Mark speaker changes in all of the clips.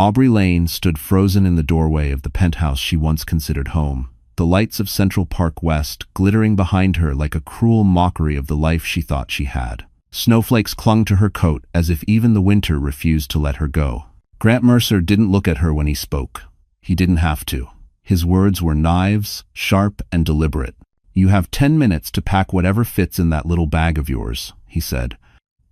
Speaker 1: Aubrey Lane stood frozen in the doorway of the penthouse she once considered home, the lights of Central Park West glittering behind her like a cruel mockery of the life she thought she had. Snowflakes clung to her coat as if even the winter refused to let her go. Grant Mercer didn't look at her when he spoke. He didn't have to. His words were knives, sharp and deliberate. "You have 10 minutes to pack whatever fits in that little bag of yours," he said,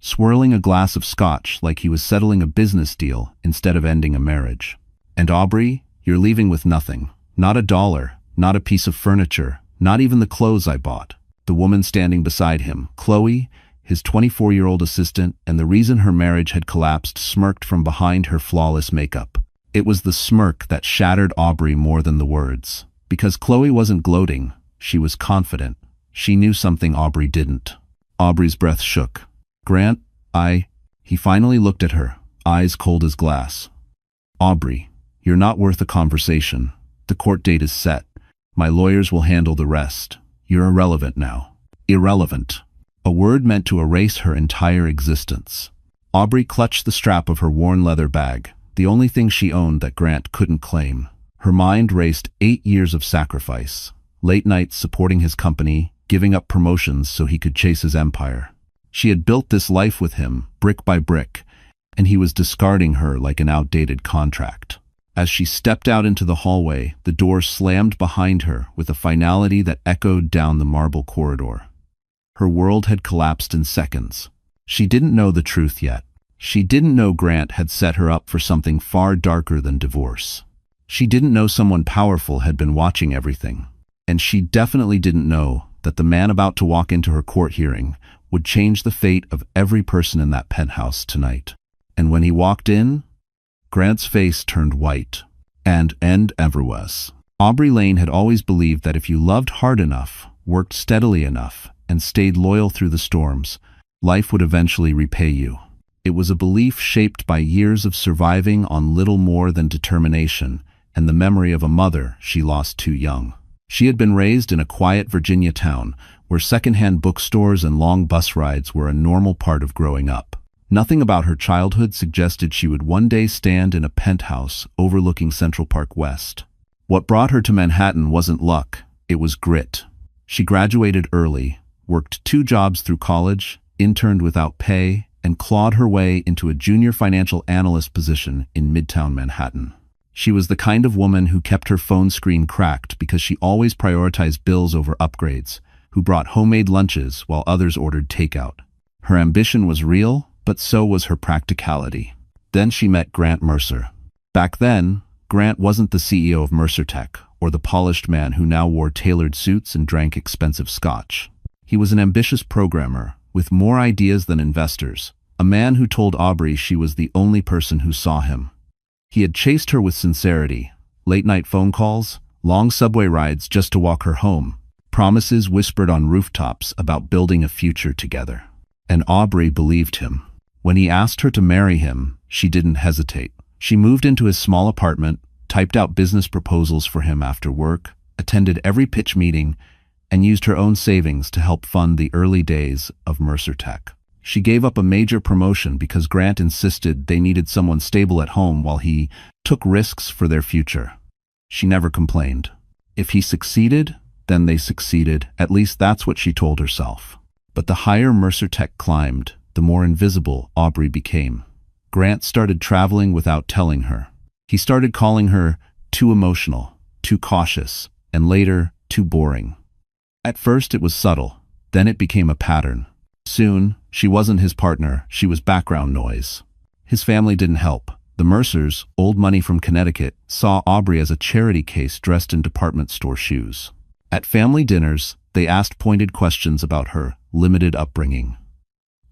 Speaker 1: swirling a glass of scotch like he was settling a business deal instead of ending a marriage. "And Aubrey, you're leaving with nothing. Not a dollar, not a piece of furniture, not even the clothes I bought." The woman standing beside him, Chloe, his 24-year-old assistant, and the reason her marriage had collapsed, smirked from behind her flawless makeup. It was the smirk that shattered Aubrey more than the words. Because Chloe wasn't gloating, she was confident. She knew something Aubrey didn't. Aubrey's breath shook. "Grant, He finally looked at her, eyes cold as glass. "Aubrey, you're not worth a conversation. The court date is set. My lawyers will handle the rest. You're irrelevant now." Irrelevant. A word meant to erase her entire existence. Aubrey clutched the strap of her worn leather bag, the only thing she owned that Grant couldn't claim. Her mind raced 8 years of sacrifice. Late nights supporting his company, giving up promotions so he could chase his empire. She had built this life with him, brick by brick, and he was discarding her like an outdated contract. As she stepped out into the hallway, the door slammed behind her with a finality that echoed down the marble corridor. Her world had collapsed in seconds. She didn't know the truth yet. She didn't know Grant had set her up for something far darker than divorce. She didn't know someone powerful had been watching everything. And she definitely didn't know that the man about to walk into her court hearing would change the fate of every person in that penthouse tonight. And when he walked in, Grant's face turned white. And ever was. Aubrey Lane had always believed that if you loved hard enough, worked steadily enough, and stayed loyal through the storms, life would eventually repay you. It was a belief shaped by years of surviving on little more than determination and the memory of a mother she lost too young. She had been raised in a quiet Virginia town where secondhand bookstores and long bus rides were a normal part of growing up. Nothing about her childhood suggested she would one day stand in a penthouse overlooking Central Park West. What brought her to Manhattan wasn't luck, it was grit. She graduated early, worked 2 jobs through college, interned without pay, and clawed her way into a junior financial analyst position in Midtown Manhattan. She was the kind of woman who kept her phone screen cracked because she always prioritized bills over upgrades, who brought homemade lunches while others ordered takeout. Her ambition was real, but so was her practicality. Then she met Grant Mercer. Back then, Grant wasn't the CEO of Mercer Tech, or the polished man who now wore tailored suits and drank expensive scotch. He was an ambitious programmer, with more ideas than investors, a man who told Aubrey she was the only person who saw him. He had chased her with sincerity, late-night phone calls, long subway rides just to walk her home, promises whispered on rooftops about building a future together. And Aubrey believed him. When he asked her to marry him, she didn't hesitate. She moved into his small apartment, typed out business proposals for him after work, attended every pitch meeting, and used her own savings to help fund the early days of Mercer Tech. She gave up a major promotion because Grant insisted they needed someone stable at home while he took risks for their future. She never complained. If he succeeded, then they succeeded. At least that's what she told herself. But the higher Mercer Tech climbed, the more invisible Aubrey became. Grant started traveling without telling her. He started calling her too emotional, too cautious, and later, too boring. At first it was subtle, then it became a pattern. Soon, she wasn't his partner, she was background noise. His family didn't help. The Mercers, old money from Connecticut, saw Aubrey as a charity case dressed in department store shoes. At family dinners, they asked pointed questions about her limited upbringing.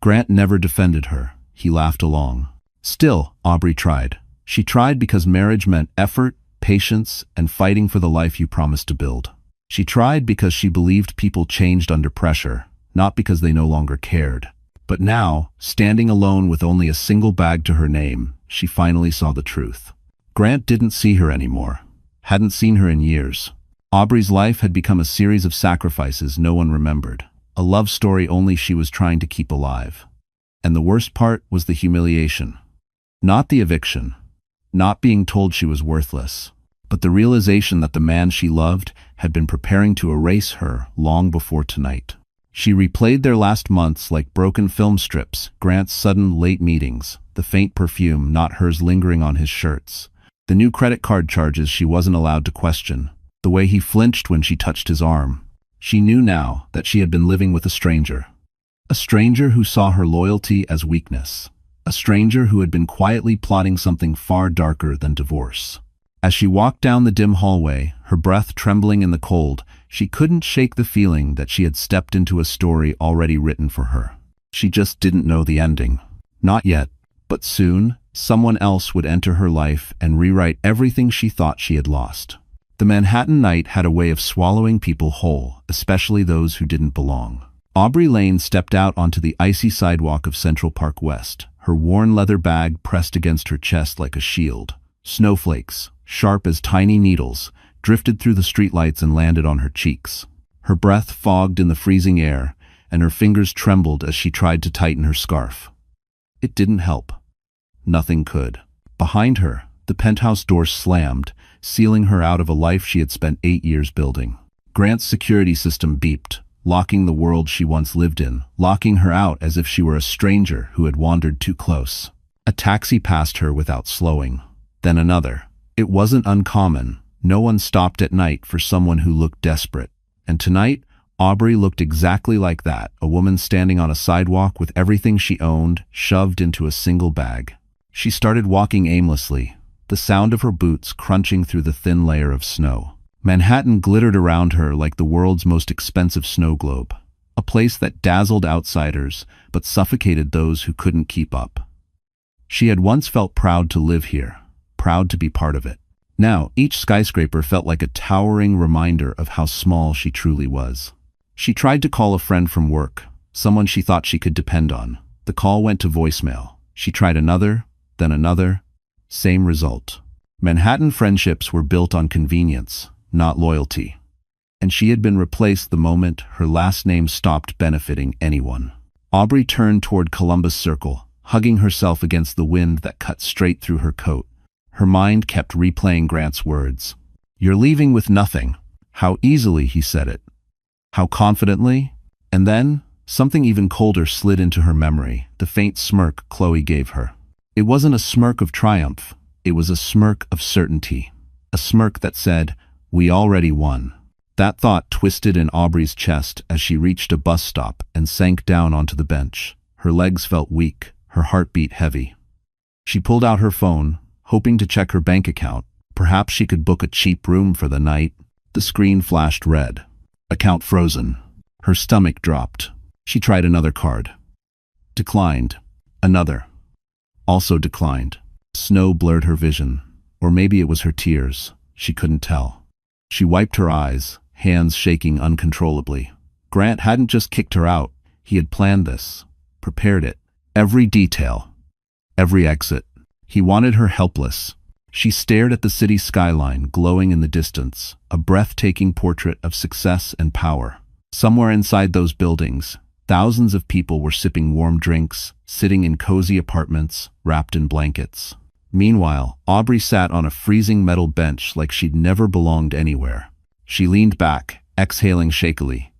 Speaker 1: Grant never defended her, he laughed along. Still, Aubrey tried. She tried because marriage meant effort, patience, and fighting for the life you promised to build. She tried because she believed people changed under pressure, not because they no longer cared. But now, standing alone with only a single bag to her name, she finally saw the truth. Grant didn't see her anymore. Hadn't seen her in years. Aubrey's life had become a series of sacrifices no one remembered. A love story only she was trying to keep alive. And the worst part was the humiliation. Not the eviction. not being told she was worthless, but the realization that the man she loved had been preparing to erase her long before tonight. She replayed their last months like broken film strips, Grant's sudden late meetings, the faint perfume not hers lingering on his shirts, the new credit card charges she wasn't allowed to question, the way he flinched when she touched his arm. She knew now that she had been living with a stranger who saw her loyalty as weakness, a stranger who had been quietly plotting something far darker than divorce. As she walked down the dim hallway, her breath trembling in the cold, she couldn't shake the feeling that she had stepped into a story already written for her. She just didn't know the ending. Not yet, but soon, someone else would enter her life and rewrite everything she thought she had lost. The Manhattan night had a way of swallowing people whole, especially those who didn't belong. Aubrey Lane stepped out onto the icy sidewalk of Central Park West, her worn leather bag pressed against her chest like a shield. Snowflakes, sharp as tiny needles, drifted through the streetlights and landed on her cheeks. Her breath fogged in the freezing air, and her fingers trembled as she tried to tighten her scarf. It didn't help. Nothing could. Behind her, the penthouse door slammed, sealing her out of a life she had spent 8 years building. Grant's security system beeped, locking the world she once lived in, locking her out as if she were a stranger who had wandered too close. A taxi passed her without slowing. Then another. It wasn't uncommon. No one stopped at night for someone who looked desperate. And tonight, Aubrey looked exactly like that, a woman standing on a sidewalk with everything she owned shoved into a single bag. She started walking aimlessly, the sound of her boots crunching through the thin layer of snow. Manhattan glittered around her like the world's most expensive snow globe, a place that dazzled outsiders but suffocated those who couldn't keep up. She had once felt proud to live here, proud to be part of it. Now, each skyscraper felt like a towering reminder of how small she truly was. She tried to call a friend from work, someone she thought she could depend on. The call went to voicemail. She tried another, then another. Same result. Manhattan friendships were built on convenience, not loyalty. And she had been replaced the moment her last name stopped benefiting anyone. Aubrey turned toward Columbus Circle, hugging herself against the wind that cut straight through her coat. Her mind kept replaying Grant's words. "You're leaving with nothing." How easily he said it. How confidently. And then, something even colder slid into her memory, the faint smirk Chloe gave her. It wasn't a smirk of triumph. It was a smirk of certainty. A smirk that said, "We already won." That thought twisted in Aubrey's chest as she reached a bus stop and sank down onto the bench. Her legs felt weak, her heartbeat heavy. She pulled out her phone, hoping to check her bank account. Perhaps she could book a cheap room for the night. The screen flashed red. Account frozen. Her stomach dropped. She tried another card. Declined. Another. Also declined. Snow blurred her vision. Or maybe it was her tears. She couldn't tell. She wiped her eyes, hands shaking uncontrollably. Grant hadn't just kicked her out. He had planned this. Prepared it. Every detail. Every exit. He wanted her helpless. She stared at the city skyline glowing in the distance, a breathtaking portrait of success and power. Somewhere inside those buildings, thousands of people were sipping warm drinks, sitting in cozy apartments, wrapped in blankets. Meanwhile, Aubrey sat on a freezing metal bench like she'd never belonged anywhere. She leaned back, exhaling shakily.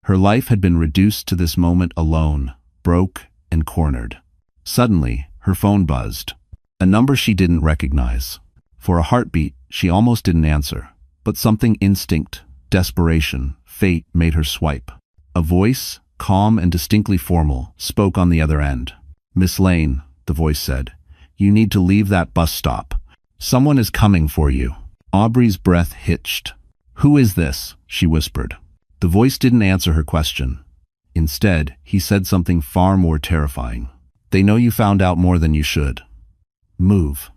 Speaker 1: Her life had been reduced to this moment alone, broke and cornered. Suddenly, her phone buzzed. A number she didn't recognize. For a heartbeat, she almost didn't answer. But something instinct, desperation, fate made her swipe. A voice, calm and distinctly formal, spoke on the other end. "Miss Lane," the voice said, "you need to leave that bus stop. Someone is coming for you." Aubrey's breath hitched. "Who is this?" she whispered. The voice didn't answer her question. Instead, he said something far more terrifying. "They know you found out more than you should. Move.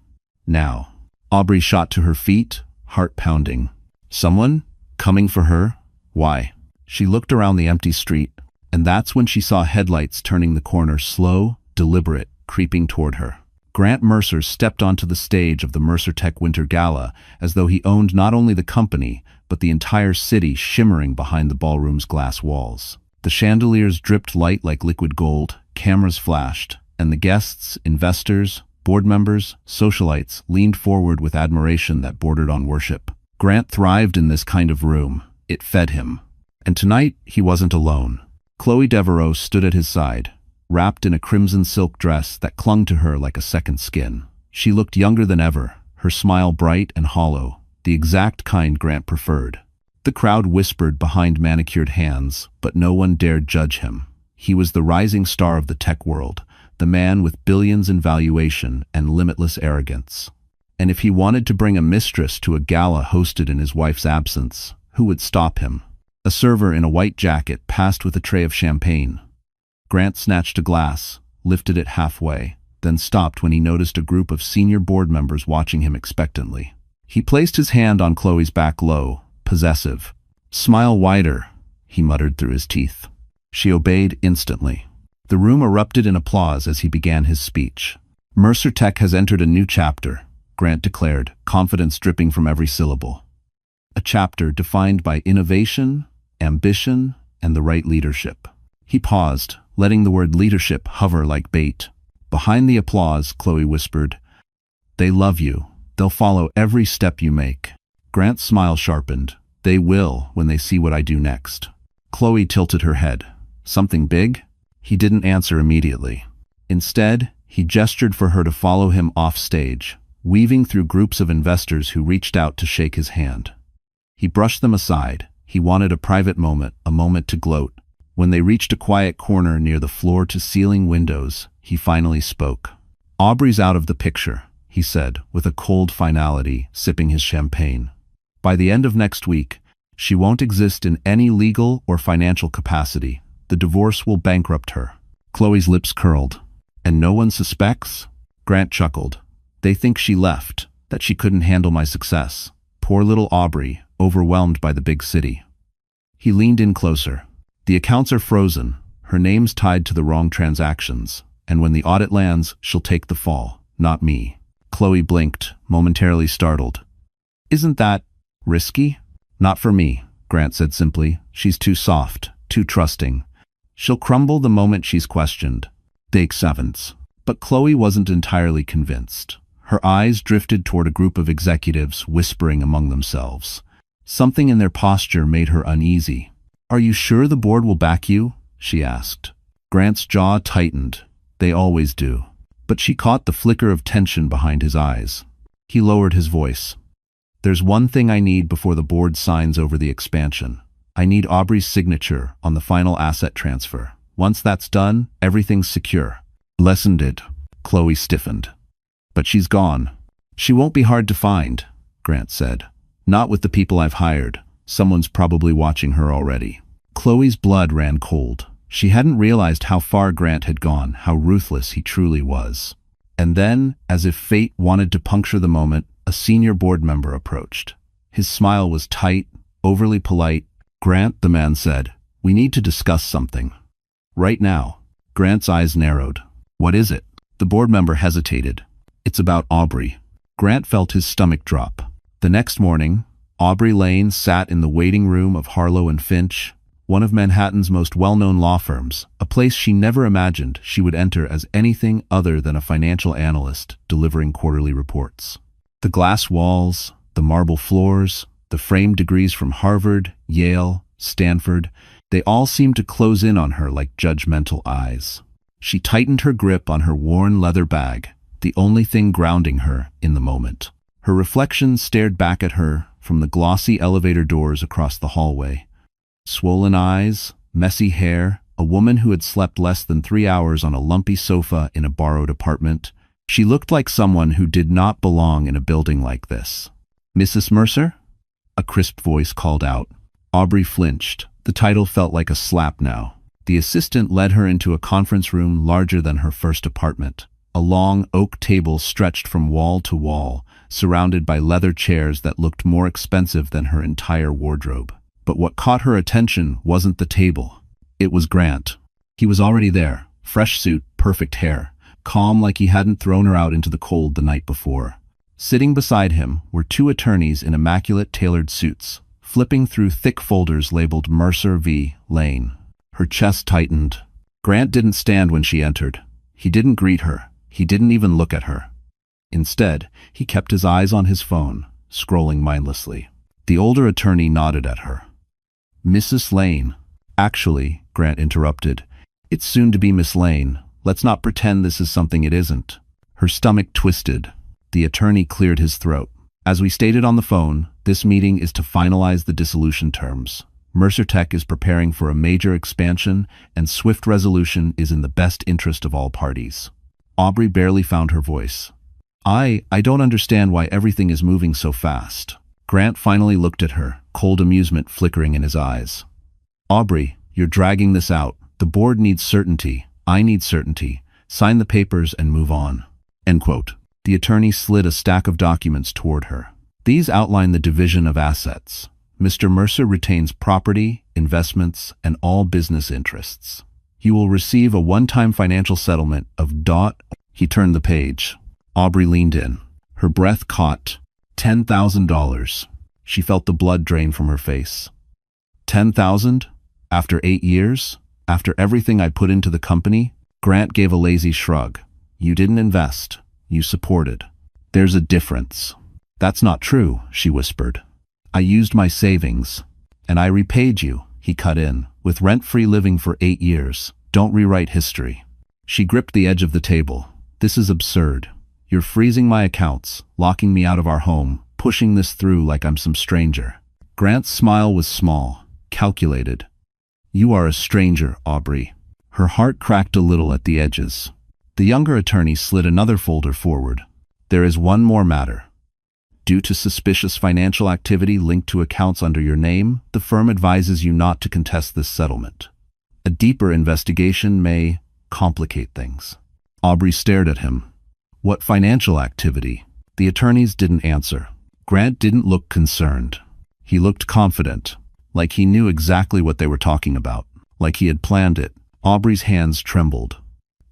Speaker 1: Now." Aubrey shot to her feet, heart pounding. Someone? Coming for her? Why? She looked around the empty street, and that's when she saw headlights turning the corner, slow, deliberate, creeping toward her. Grant Mercer stepped onto the stage of the Mercer Tech Winter Gala as though he owned not only the company, but the entire city shimmering behind the ballroom's glass walls. The chandeliers dripped light like liquid gold, cameras flashed, and the guests, investors, Board members, socialites, leaned forward with admiration that bordered on worship. Grant thrived in this kind of room. It fed him. And tonight, he wasn't alone. Chloe Devereaux stood at his side, wrapped in a crimson silk dress that clung to her like a second skin. She looked younger than ever, her smile bright and hollow, the exact kind Grant preferred. The crowd whispered behind manicured hands, but no one dared judge him. He was the rising star of the tech world, the man with billions in valuation and limitless arrogance. And if he wanted to bring a mistress to a gala hosted in his wife's absence, who would stop him? A server in a white jacket passed with a tray of champagne. Grant snatched a glass, lifted it halfway, then stopped when he noticed a group of senior board members watching him expectantly. He placed his hand on Chloe's back low, possessive. "Smile wider," he muttered through his teeth. She obeyed instantly. The room erupted in applause as he began his speech. "Mercer Tech has entered a new chapter," Grant declared, confidence dripping from every syllable. A chapter defined by innovation, ambition, and the right leadership. He paused, letting the word leadership hover like bait. Behind the applause, Chloe whispered, "They love you. They'll follow every step you make." Grant's smile sharpened. "They will when they see what I do next." Chloe tilted her head. "Something big?" He didn't answer immediately. Instead, he gestured for her to follow him off stage, weaving through groups of investors who reached out to shake his hand. He brushed them aside. He wanted a private moment, a moment to gloat. When they reached a quiet corner near the floor-to-ceiling windows, he finally spoke. "Aubrey's out of the picture," he said, with a cold finality, sipping his champagne. "By the end of next week, she won't exist in any legal or financial capacity. The divorce will bankrupt her." Chloe's lips curled. "And no one suspects?" Grant chuckled. "They think she left, that she couldn't handle my success. Poor little Aubrey, overwhelmed by the big city." He leaned in closer. "The accounts are frozen, her name's tied to the wrong transactions, and when the audit lands, she'll take the fall, not me." Chloe blinked, momentarily startled. "Isn't that risky?" "Not for me," Grant said simply. "She's too soft, too trusting. She'll crumble the moment she's questioned." Take sevens. But Chloe wasn't entirely convinced. Her eyes drifted toward a group of executives whispering among themselves. Something in their posture made her uneasy. "Are you sure the board will back you?" she asked. Grant's jaw tightened. They always do. But she caught the flicker of tension behind his eyes. He lowered his voice. "There's one thing I need before the board signs over the expansion. I need Aubrey's signature on the final asset transfer. Once that's done, everything's secure." "Lessened it." Chloe stiffened. "But she's gone." "She won't be hard to find," Grant said. "Not with the people I've hired. Someone's probably watching her already." Chloe's blood ran cold. She hadn't realized how far Grant had gone, how ruthless he truly was. And then, as if fate wanted to puncture the moment, a senior board member approached. His smile was tight, overly polite. "Grant," the man said, "we need to discuss something. Right now." Grant's eyes narrowed. "What is it?" The board member hesitated. "It's about Aubrey." Grant felt his stomach drop. The next morning, Aubrey Lane sat in the waiting room of Harlow and Finch, one of Manhattan's most well-known law firms, a place she never imagined she would enter as anything other than a financial analyst delivering quarterly reports. The glass walls, the marble floors, the framed degrees from Harvard, Yale, Stanford, they all seemed to close in on her like judgmental eyes. She tightened her grip on her worn leather bag, the only thing grounding her in the moment. Her reflection stared back at her from the glossy elevator doors across the hallway. Swollen eyes, messy hair, a woman who had slept less than 3 hours on a lumpy sofa in a borrowed apartment. She looked like someone who did not belong in a building like this. "Mrs. Mercer?" A crisp voice called out. Aubrey flinched. The title felt like a slap now. The assistant led her into a conference room larger than her first apartment. A long oak table stretched from wall to wall, surrounded by leather chairs that looked more expensive than her entire wardrobe. But what caught her attention wasn't the table. It was Grant. He was already there, fresh suit, perfect hair, calm like he hadn't thrown her out into the cold the night before. Sitting beside him were 2 attorneys in immaculate tailored suits, flipping through thick folders labeled Mercer v. Lane. Her chest tightened. Grant didn't stand when she entered. He didn't greet her. He didn't even look at her. Instead, he kept his eyes on his phone, scrolling mindlessly. The older attorney nodded at her. "Mrs. Lane." "Actually," Grant interrupted, "it's soon to be Miss Lane. Let's not pretend this is something it isn't." Her stomach twisted. The attorney cleared his throat. "As we stated on the phone, this meeting is to finalize the dissolution terms. Mercer Tech is preparing for a major expansion, and swift resolution is in the best interest of all parties." Aubrey barely found her voice. I don't understand why everything is moving so fast." Grant finally looked at her, cold amusement flickering in his eyes. "Aubrey, you're dragging this out. The board needs certainty. I need certainty. Sign the papers and move on." End quote. The attorney slid a stack of documents toward her. "These outline the division of assets. Mr. Mercer retains property, investments, and all business interests. You will receive a one-time financial settlement of . He turned the page. Aubrey leaned in. Her breath caught. $10,000. She felt the blood drain from her face. 10,000? After 8 years? After everything I put into the company? Grant gave a lazy shrug. "You didn't invest. You supported." "There's a difference." "That's not true," she whispered. "I used my savings. And I repaid you," he cut in, "with rent-free living for 8 years. Don't rewrite history." She gripped the edge of the table. "This is absurd. You're freezing my accounts, locking me out of our home, pushing this through like I'm some stranger." Grant's smile was small, calculated. "You are a stranger, Aubrey." Her heart cracked a little at the edges. The younger attorney slid another folder forward. "There is one more matter. Due to suspicious financial activity linked to accounts under your name, the firm advises you not to contest this settlement. A deeper investigation may complicate things." Aubrey stared at him. "What financial activity?" The attorneys didn't answer. Grant didn't look concerned. He looked confident, like he knew exactly what they were talking about, like he had planned it. Aubrey's hands trembled.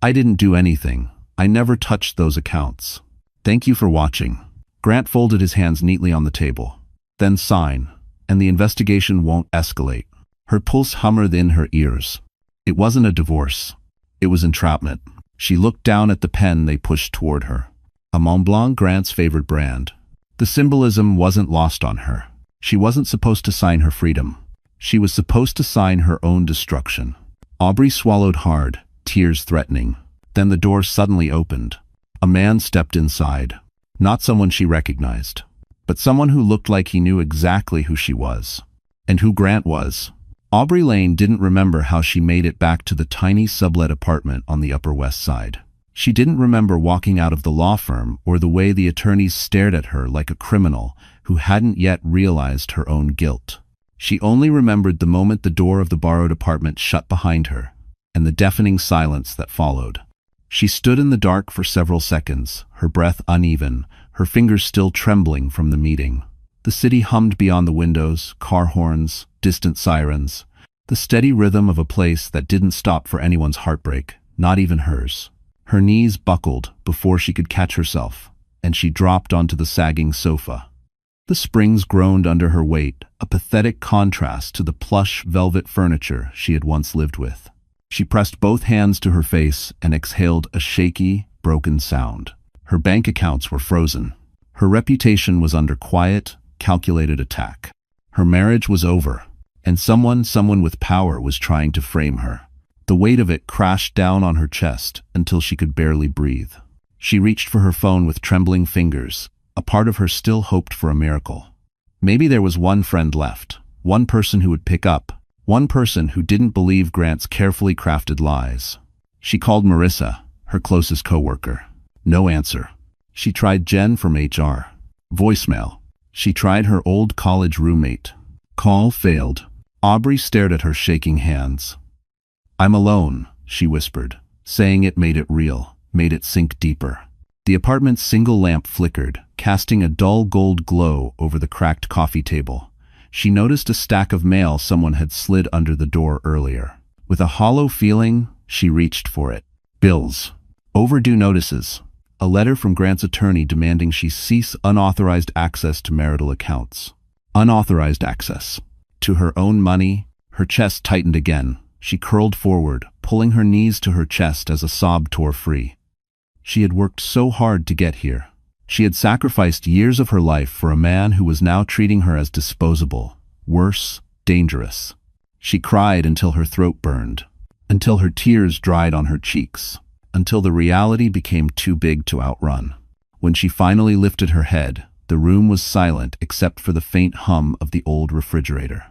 Speaker 1: "I didn't do anything. I never touched those accounts. Thank you for watching." Grant folded his hands neatly on the table. "Then sign, and the investigation won't escalate." Her pulse hummed in her ears. It wasn't a divorce. It was entrapment. She looked down at the pen they pushed toward her. A Mont Blanc, Grant's favorite brand. The symbolism wasn't lost on her. She wasn't supposed to sign her freedom. She was supposed to sign her own destruction. Aubrey swallowed hard, tears threatening. Then the door suddenly opened. A man stepped inside. Not someone she recognized, but someone who looked like he knew exactly who she was. And who Grant was. Aubrey Lane didn't remember how she made it back to the tiny sublet apartment on the Upper West Side. She didn't remember walking out of the law firm or the way the attorneys stared at her like a criminal who hadn't yet realized her own guilt. She only remembered the moment the door of the borrowed apartment shut behind her, and the deafening silence that followed. She stood in the dark for several seconds, her breath uneven, her fingers still trembling from the meeting. The city hummed beyond the windows, car horns, distant sirens, the steady rhythm of a place that didn't stop for anyone's heartbreak, not even hers. Her knees buckled before she could catch herself, and she dropped onto the sagging sofa. The springs groaned under her weight, a pathetic contrast to the plush velvet furniture she had once lived with. She pressed both hands to her face and exhaled a shaky, broken sound. Her bank accounts were frozen. Her reputation was under quiet, calculated attack. Her marriage was over, and someone with power was trying to frame her. The weight of it crashed down on her chest until she could barely breathe. She reached for her phone with trembling fingers. A part of her still hoped for a miracle. Maybe there was one friend left, one person who would pick up, one person who didn't believe Grant's carefully crafted lies. She called Marissa, her closest coworker. No answer. She tried Jen from HR. Voicemail. She tried her old college roommate. Call failed. Aubrey stared at her shaking hands. "I'm alone," she whispered. Saying it made it real, made it sink deeper. The apartment's single lamp flickered, casting a dull gold glow over the cracked coffee table. She noticed a stack of mail someone had slid under the door earlier. With a hollow feeling, she reached for it. Bills. Overdue notices. A letter from Grant's attorney demanding she cease unauthorized access to marital accounts. Unauthorized access. To her own money. Her chest tightened again. She curled forward, pulling her knees to her chest as a sob tore free. She had worked so hard to get here, She had sacrificed years of her life for a man who was now treating her as disposable, worse, dangerous. She cried until her throat burned, until her tears dried on her cheeks, until the reality became too big to outrun. When she finally lifted her head, the room was silent except for the faint hum of the old refrigerator.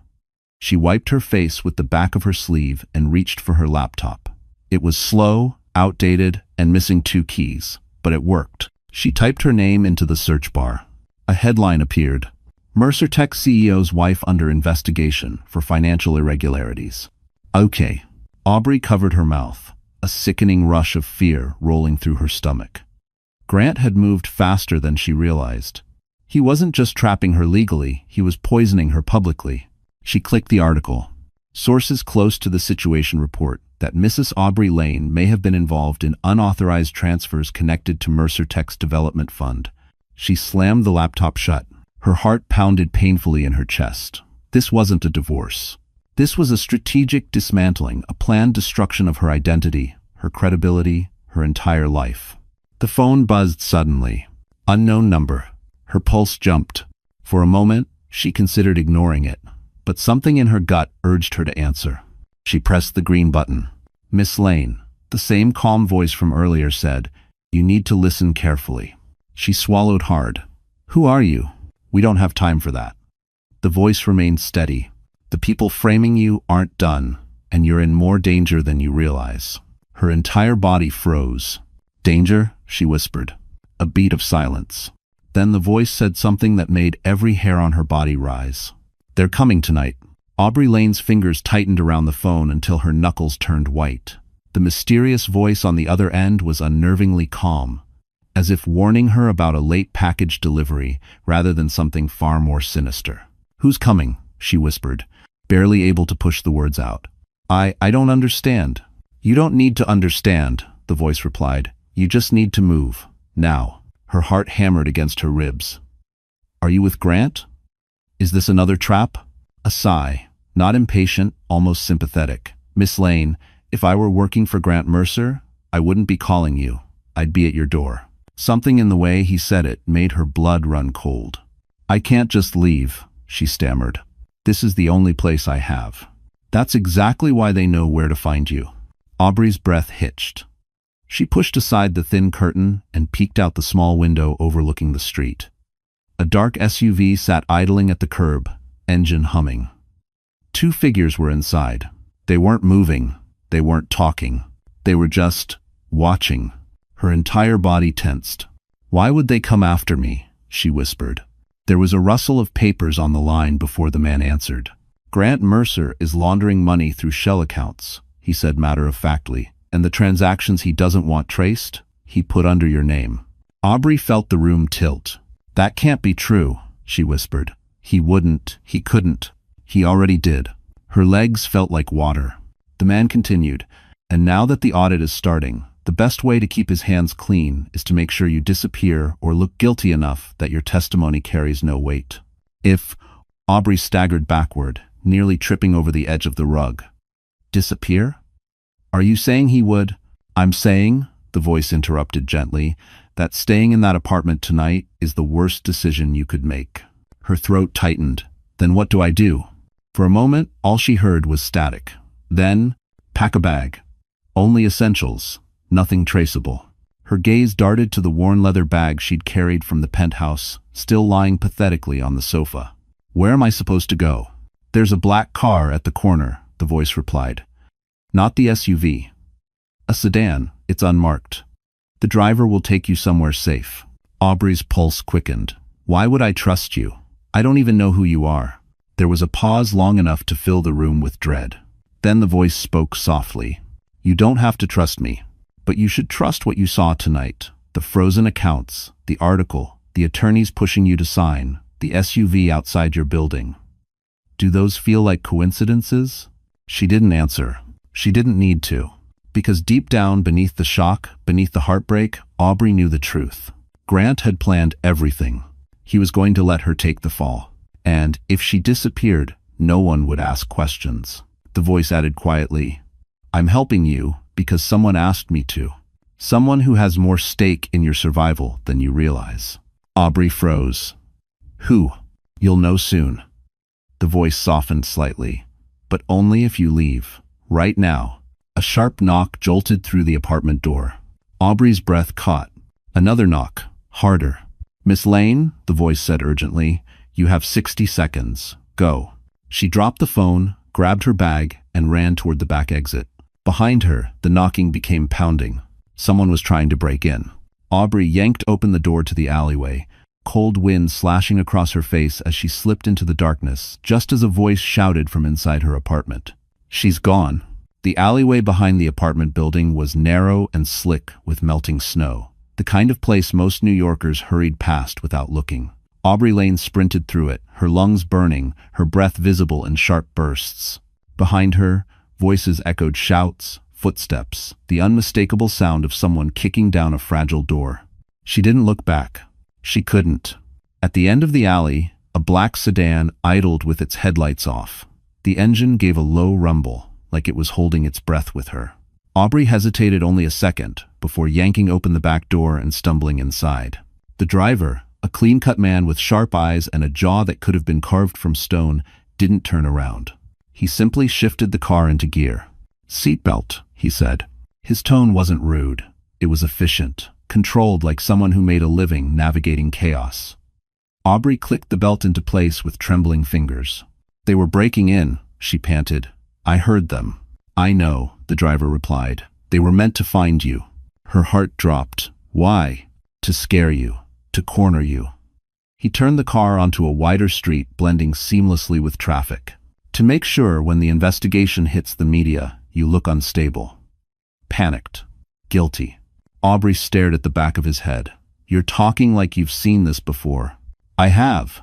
Speaker 1: She wiped her face with the back of her sleeve and reached for her laptop. It was slow, outdated, and missing 2 keys, but it worked. She typed her name into the search bar. A headline appeared: Mercer Tech CEO's wife under investigation for financial irregularities. Okay. Aubrey covered her mouth, a sickening rush of fear rolling through her stomach. Grant had moved faster than she realized. He wasn't just trapping her legally, he was poisoning her publicly. She clicked the article. Sources close to the situation report that Mrs. Aubrey Lane may have been involved in unauthorized transfers connected to Mercer Tech's development fund. She slammed the laptop shut. Her heart pounded painfully in her chest. This wasn't a divorce. This was a strategic dismantling, a planned destruction of her identity, her credibility, her entire life. The phone buzzed suddenly. Unknown number. Her pulse jumped. For a moment, she considered ignoring it, but something in her gut urged her to answer. She pressed the green button. Miss Lane, the same calm voice from earlier said, "You need to listen carefully." She swallowed hard. "Who are you? We don't have time for that." The voice remained steady. "The people framing you aren't done, and you're in more danger than you realize." Her entire body froze. "Danger?" she whispered. A beat of silence. Then the voice said something that made every hair on her body rise. "They're coming tonight." Aubrey Lane's fingers tightened around the phone until her knuckles turned white. The mysterious voice on the other end was unnervingly calm, as if warning her about a late package delivery rather than something far more sinister. "Who's coming?" she whispered, barely able to push the words out. I don't understand." "You don't need to understand," the voice replied. "You just need to move. Now." Her heart hammered against her ribs. "Are you with Grant? Is this another trap?" A sigh, not impatient, almost sympathetic. "Miss Lane, if I were working for Grant Mercer, I wouldn't be calling you. I'd be at your door." Something in the way he said it made her blood run cold. "I can't just leave," she stammered. "This is the only place I have." "That's exactly why they know where to find you." Aubrey's breath hitched. She pushed aside the thin curtain and peeked out the small window overlooking the street. A dark SUV sat idling at the curb, engine humming. 2 figures were inside. They weren't moving. They weren't talking. They were just watching. Her entire body tensed. "Why would they come after me?" she whispered. There was a rustle of papers on the line before the man answered. "Grant Mercer is laundering money through shell accounts," he said matter-of-factly. "And the transactions he doesn't want traced, he put under your name." Aubrey felt the room tilt. "That can't be true," she whispered. He couldn't. He already did." Her legs felt like water. The man continued, "And now that the audit is starting, the best way to keep his hands clean is to make sure you disappear or look guilty enough that your testimony carries no weight." If Aubrey staggered backward, nearly tripping over the edge of the rug. "Disappear? Are you saying he would?" "I'm saying," the voice interrupted gently, "that staying in that apartment tonight is the worst decision you could make." Her throat tightened. "Then what do I do?" For a moment, all she heard was static. Then, "Pack a bag. Only essentials. Nothing traceable." Her gaze darted to the worn leather bag she'd carried from the penthouse, still lying pathetically on the sofa. "Where am I supposed to go?" "There's a black car at the corner," the voice replied. "Not the SUV. A sedan. It's unmarked. The driver will take you somewhere safe." Aubrey's pulse quickened. "Why would I trust you? I don't even know who you are." There was a pause long enough to fill the room with dread. Then the voice spoke softly. "You don't have to trust me, but you should trust what you saw tonight. The frozen accounts, the article, the attorneys pushing you to sign, the SUV outside your building. Do those feel like coincidences?" She didn't answer. She didn't need to. Because deep down, beneath the shock, beneath the heartbreak, Aubrey knew the truth. Grant had planned everything. He was going to let her take the fall. And if she disappeared, no one would ask questions. The voice added quietly, "I'm helping you because someone asked me to. Someone who has more stake in your survival than you realize." Aubrey froze. Who? You'll know soon. The voice softened slightly. But only if you leave. Right now. A sharp knock jolted through the apartment door. Aubrey's breath caught. Another knock. Harder. Miss Lane, the voice said urgently, you have 60 seconds. Go. She dropped the phone, grabbed her bag, and ran toward the back exit. Behind her, the knocking became pounding. Someone was trying to break in. Aubrey yanked open the door to the alleyway, cold wind slashing across her face as she slipped into the darkness, just as a voice shouted from inside her apartment. She's gone. The alleyway behind the apartment building was narrow and slick with melting snow, the kind of place most New Yorkers hurried past without looking. Aubrey Lane sprinted through it, her lungs burning, her breath visible in sharp bursts. Behind her, voices echoed shouts, footsteps, the unmistakable sound of someone kicking down a fragile door. She didn't look back. She couldn't. At the end of the alley, a black sedan idled with its headlights off. The engine gave a low rumble, like it was holding its breath with her. Aubrey hesitated only a second before yanking open the back door and stumbling inside. The driver, a clean-cut man with sharp eyes and a jaw that could have been carved from stone, didn't turn around. He simply shifted the car into gear. "Seatbelt," he said. His tone wasn't rude. It was efficient, controlled like someone who made a living navigating chaos. Aubrey clicked the belt into place with trembling fingers. "They were breaking in," she panted. "I heard them." "I know," the driver replied. "They were meant to find you." Her heart dropped. "Why?" "To scare you. To corner you." He turned the car onto a wider street, blending seamlessly with traffic. "To make sure when the investigation hits the media, you look unstable." Panicked. Guilty. Aubrey stared at the back of his head. "You're talking like you've seen this before." "I have."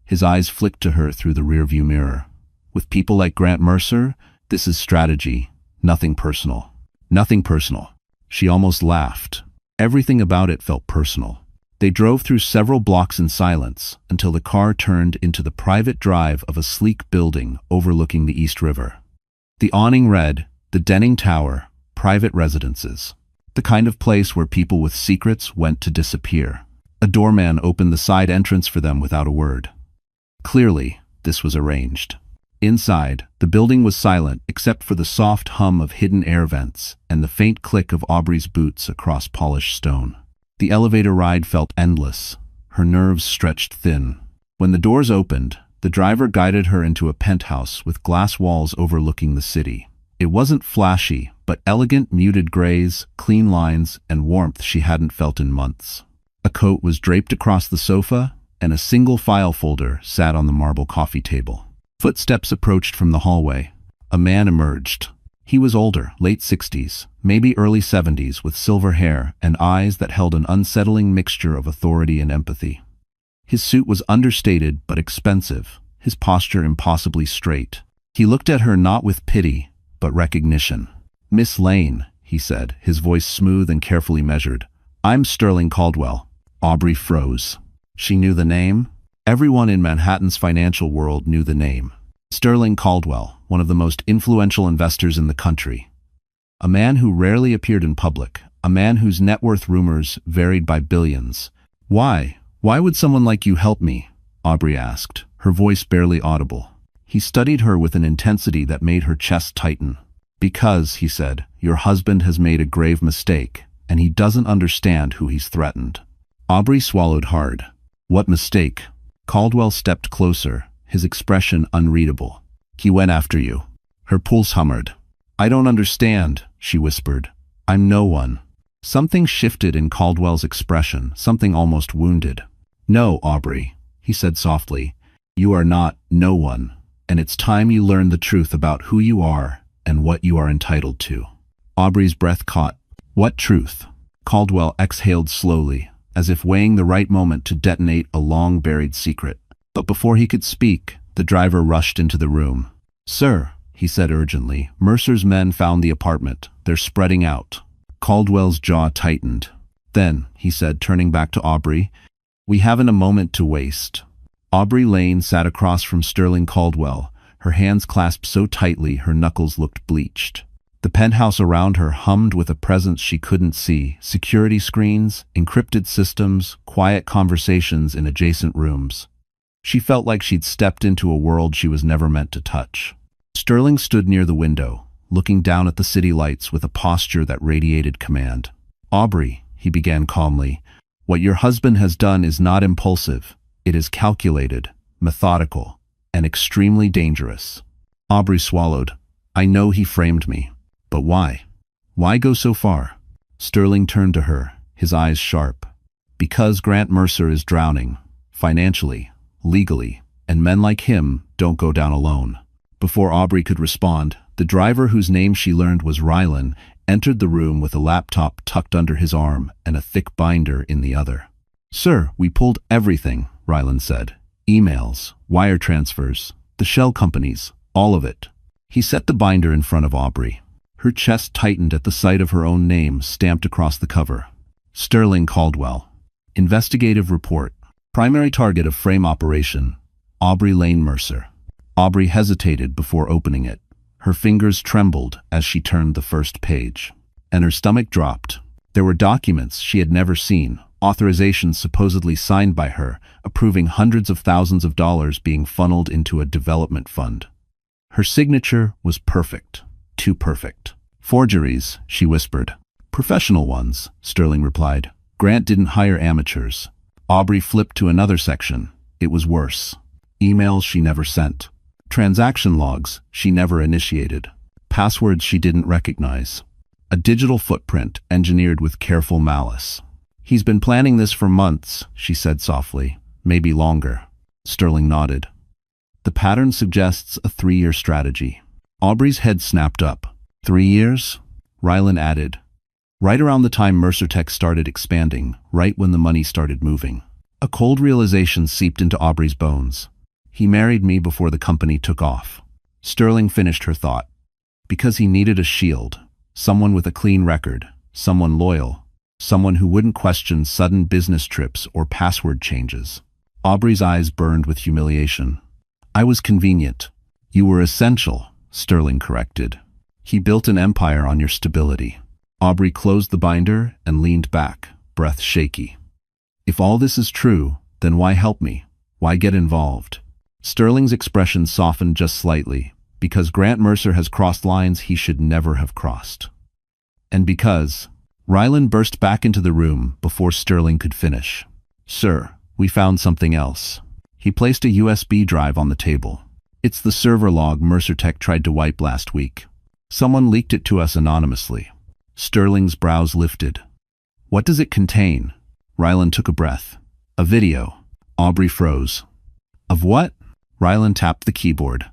Speaker 1: His eyes flicked to her through the rearview mirror. "With people like Grant Mercer, this is strategy, nothing personal." "Nothing personal." She almost laughed. Everything about it felt personal. They drove through several blocks in silence until the car turned into the private drive of a sleek building overlooking the East River. The awning read, "The Denning Tower, Private Residences." The kind of place where people with secrets went to disappear. A doorman opened the side entrance for them without a word. Clearly, this was arranged. Inside, the building was silent except for the soft hum of hidden air vents and the faint click of Aubrey's boots across polished stone. The elevator ride felt endless. Her nerves stretched thin. When the doors opened, the driver guided her into a penthouse with glass walls overlooking the city. It wasn't flashy, but elegant muted grays, clean lines, and warmth she hadn't felt in months. A coat was draped across the sofa, and a single file folder sat on the marble coffee table. Footsteps approached from the hallway. A man emerged. He was older, late 60s, maybe early 70s, with silver hair and eyes that held an unsettling mixture of authority and empathy. His suit was understated but expensive, his posture impossibly straight. He looked at her not with pity, but recognition. "Miss Lane," he said, his voice smooth and carefully measured. "I'm Sterling Caldwell." Aubrey froze. She knew the name. Everyone in Manhattan's financial world knew the name. Sterling Caldwell, one of the most influential investors in the country. A man who rarely appeared in public, a man whose net worth rumors varied by billions. "Why? Why would someone like you help me?" Aubrey asked, her voice barely audible. He studied her with an intensity that made her chest tighten. "Because," he said, "your husband has made a grave mistake, and he doesn't understand who he's threatened." Aubrey swallowed hard. "What mistake?" Caldwell stepped closer, his expression unreadable. "He went after you." Her pulse hummered. "I don't understand," she whispered. "I'm no one." Something shifted in Caldwell's expression, something almost wounded. "No, Aubrey," he said softly. "You are not no one, and it's time you learn the truth about who you are and what you are entitled to." Aubrey's breath caught. "What truth?" Caldwell exhaled slowly, as if weighing the right moment to detonate a long-buried secret. But before he could speak, the driver rushed into the room. "Sir," he said urgently, "Mercer's men found the apartment. They're spreading out." Caldwell's jaw tightened. "Then," he said, turning back to Aubrey, "we haven't a moment to waste." Aubrey Lane sat across from Sterling Caldwell, her hands clasped so tightly her knuckles looked bleached. The penthouse around her hummed with a presence she couldn't see: security screens, encrypted systems, quiet conversations in adjacent rooms. She felt like she'd stepped into a world she was never meant to touch. Sterling stood near the window, looking down at the city lights with a posture that radiated command. "Aubrey," he began calmly, "what your husband has done is not impulsive. It is calculated, methodical, and extremely dangerous." Aubrey swallowed. "I know he framed me. But why? Why go so far?" Sterling turned to her, his eyes sharp. "Because Grant Mercer is drowning, financially, legally, and men like him don't go down alone." Before Aubrey could respond, the driver, whose name she learned was Rylan, entered the room with a laptop tucked under his arm and a thick binder in the other. "Sir, we pulled everything," Rylan said. "Emails, wire transfers, the shell companies, all of it." He set the binder in front of Aubrey. Her chest tightened at the sight of her own name stamped across the cover. Sterling Caldwell. Investigative report. Primary target of frame operation, Aubrey Lane Mercer. Aubrey hesitated before opening it. Her fingers trembled as she turned the first page, and her stomach dropped. There were documents she had never seen, authorizations supposedly signed by her, approving hundreds of thousands of dollars being funneled into a development fund. Her signature was perfect. Too perfect. "Forgeries," she whispered. "Professional ones," Sterling replied. "Grant didn't hire amateurs." Aubrey flipped to another section. It was worse. Emails she never sent. Transaction logs she never initiated. Passwords she didn't recognize. A digital footprint engineered with careful malice. "He's been planning this for months," she said softly. "Maybe longer." Sterling nodded. "The pattern suggests a 3-year strategy." Aubrey's head snapped up. 3 years? Rylan added. "Right around the time Mercer Tech started expanding, right when the money started moving." A cold realization seeped into Aubrey's bones. "He married me before the company took off." Sterling finished her thought. "Because he needed a shield, someone with a clean record, someone loyal, someone who wouldn't question sudden business trips or password changes." Aubrey's eyes burned with humiliation. "I was convenient. You were essential," Sterling corrected. "He built an empire on your stability." Aubrey closed the binder and leaned back, breath shaky. "If all this is true, then why help me? Why get involved?" Sterling's expression softened just slightly. "Because Grant Mercer has crossed lines he should never have crossed." And because Rylan burst back into the room before Sterling could finish. "Sir, we found something else." He placed a USB drive on the table. "It's the server log Mercer Tech tried to wipe last week. Someone leaked it to us anonymously." Sterling's brows lifted. "What does it contain?" Rylan took a breath. "A video." Aubrey froze. "Of what?" Rylan tapped the keyboard.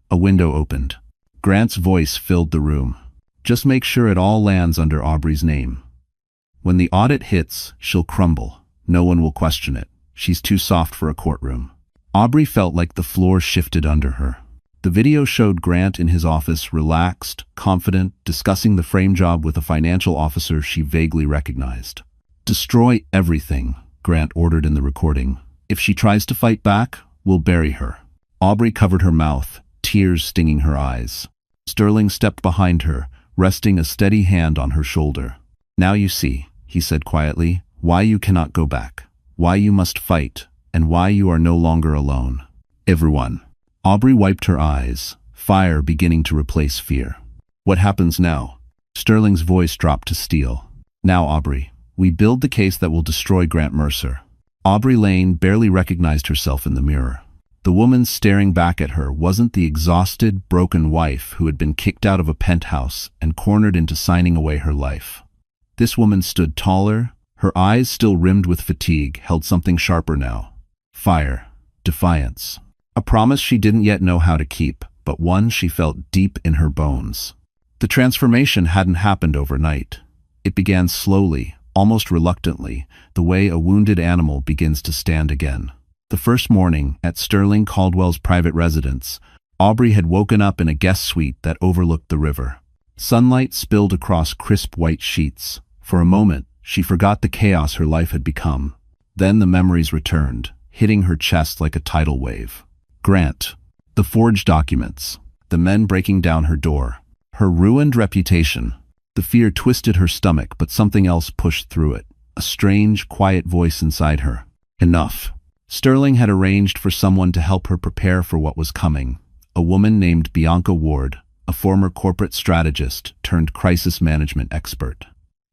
Speaker 1: A window opened. Grant's voice filled the room. "Just make sure it all lands under Aubrey's name. When the audit hits, she'll crumble. No one will question it. She's too soft for a courtroom." Aubrey felt like the floor shifted under her. The video showed Grant in his office, relaxed, confident, discussing the frame job with a financial officer she vaguely recognized. "Destroy everything," Grant ordered in the recording. "If she tries to fight back, we'll bury her." Aubrey covered her mouth, tears stinging her eyes. Sterling stepped behind her, resting a steady hand on her shoulder. "Now you see," he said quietly, "why you cannot go back, why you must fight, and why you are no longer alone. Everyone." Aubrey wiped her eyes, fire beginning to replace fear. "What happens now?" Sterling's voice dropped to steel. "Now, Aubrey, we build the case that will destroy Grant Mercer." Aubrey Lane barely recognized herself in the mirror. The woman staring back at her wasn't the exhausted, broken wife who had been kicked out of a penthouse and cornered into signing away her life. This woman stood taller, her eyes still rimmed with fatigue, held something sharper now. Fire, defiance. A promise she didn't yet know how to keep, but one she felt deep in her bones. The transformation hadn't happened overnight. It began slowly, almost reluctantly, the way a wounded animal begins to stand again. The first morning, at Sterling Caldwell's private residence, Aubrey had woken up in a guest suite that overlooked the river. Sunlight spilled across crisp white sheets. For a moment, she forgot the chaos her life had become. Then the memories returned, hitting her chest like a tidal wave. Grant, the forged documents, the men breaking down her door, Her ruined reputation. The fear twisted her stomach, but something else pushed through it. A strange, quiet voice inside her. Enough. Sterling had arranged for someone to help her prepare for what was coming. A woman named Bianca Ward, a former corporate strategist turned crisis management expert.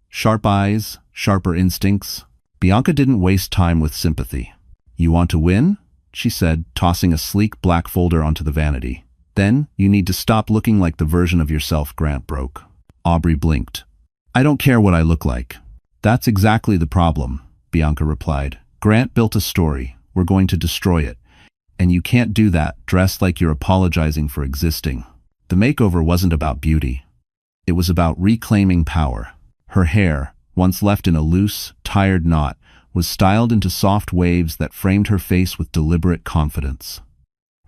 Speaker 1: Sharp eyes, sharper instincts. Bianca didn't waste time with sympathy. "You want to win?" she said, tossing a sleek black folder onto the vanity. "Then, you need to stop looking like the version of yourself Grant broke." Aubrey blinked. "I don't care what I look like." "That's exactly the problem," Bianca replied. "Grant built a story. We're going to destroy it. And you can't do that dressed like you're apologizing for existing." The makeover wasn't about beauty. It was about reclaiming power. Her hair, once left in a loose, tired knot, was styled into soft waves that framed her face with deliberate confidence.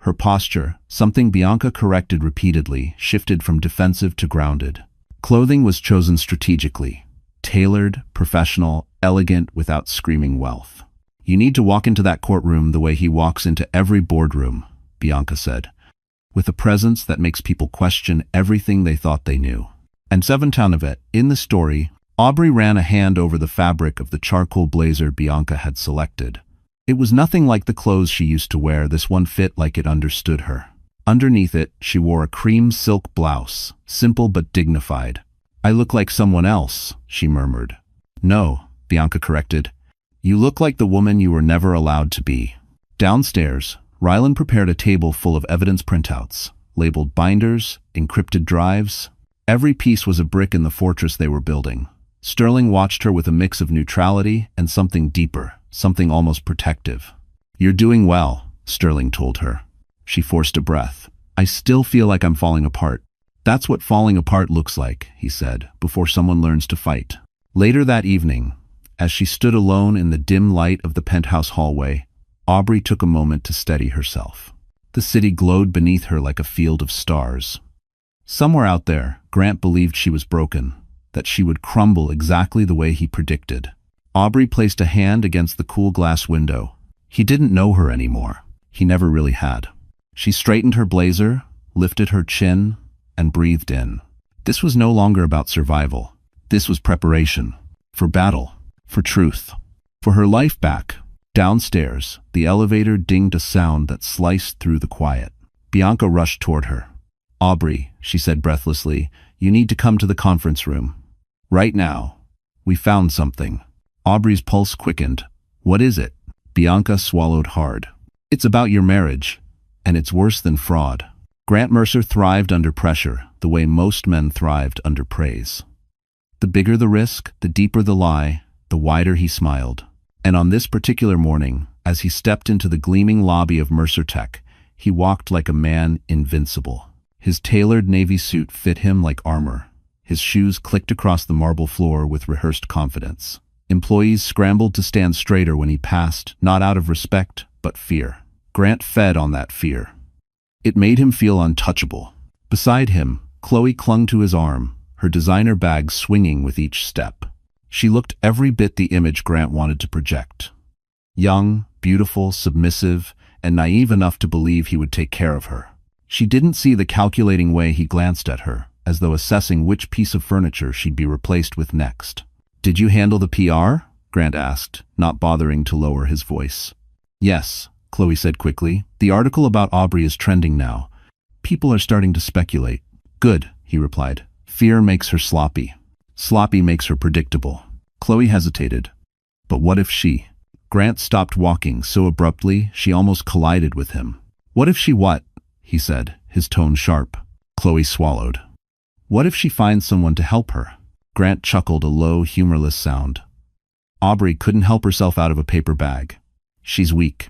Speaker 1: Her posture, something Bianca corrected repeatedly, shifted from defensive to grounded. Clothing was chosen strategically. Tailored, professional, elegant without screaming wealth. "You need to walk into that courtroom the way he walks into every boardroom," Bianca said, "with a presence that makes people question everything they thought they knew." And 7 of it, in the story, Aubrey ran a hand over the fabric of the charcoal blazer Bianca had selected. It was nothing like the clothes she used to wear. This one fit like it understood her. Underneath it, she wore a cream silk blouse, simple but dignified. "I look like someone else," she murmured. "No," Bianca corrected. "You look like the woman you were never allowed to be." Downstairs, Rylan prepared a table full of evidence printouts, labeled binders, encrypted drives. Every piece was a brick in the fortress they were building. Sterling watched her with a mix of neutrality and something deeper, something almost protective. "You're doing well," Sterling told her. She forced a breath. "I still feel like I'm falling apart." "That's what falling apart looks like," he said, "before someone learns to fight." Later that evening, as she stood alone in the dim light of the penthouse hallway, Aubrey took a moment to steady herself. The city glowed beneath her like a field of stars. Somewhere out there, Grant believed she was broken, that she would crumble exactly the way he predicted. Aubrey placed a hand against the cool glass window. He didn't know her anymore. He never really had. She straightened her blazer, lifted her chin, and breathed in. This was no longer about survival. This was preparation. For battle. For truth. For her life back. Downstairs, the elevator dinged a sound that sliced through the quiet. Bianca rushed toward her. "Aubrey," she said breathlessly, "you need to come to the conference room. Right now. We found something." Aubrey's pulse quickened. "What is it?" Bianca swallowed hard. "It's about your marriage, and it's worse than fraud." Grant Mercer thrived under pressure, the way most men thrived under praise. The bigger the risk, the deeper the lie, the wider he smiled. And on this particular morning, as he stepped into the gleaming lobby of Mercer Tech, he walked like a man invincible. His tailored navy suit fit him like armor. His shoes clicked across the marble floor with rehearsed confidence. Employees scrambled to stand straighter when he passed, not out of respect, but fear. Grant fed on that fear. It made him feel untouchable. Beside him, Chloe clung to his arm, her designer bag swinging with each step. She looked every bit the image Grant wanted to project. Young, beautiful, submissive, and naive enough to believe he would take care of her. She didn't see the calculating way he glanced at her, as though assessing which piece of furniture she'd be replaced with next. "Did you handle the PR?" Grant asked, not bothering to lower his voice. "Yes," Chloe said quickly. "The article about Aubrey is trending now. People are starting to speculate." "Good," he replied. "Fear makes her sloppy. Sloppy makes her predictable." Chloe hesitated. "But what if she—" Grant stopped walking so abruptly she almost collided with him. "What if she what?" he said, his tone sharp. Chloe swallowed. "What if she finds someone to help her?" Grant chuckled a low, humorless sound. "Aubrey couldn't help herself out of a paper bag. She's weak.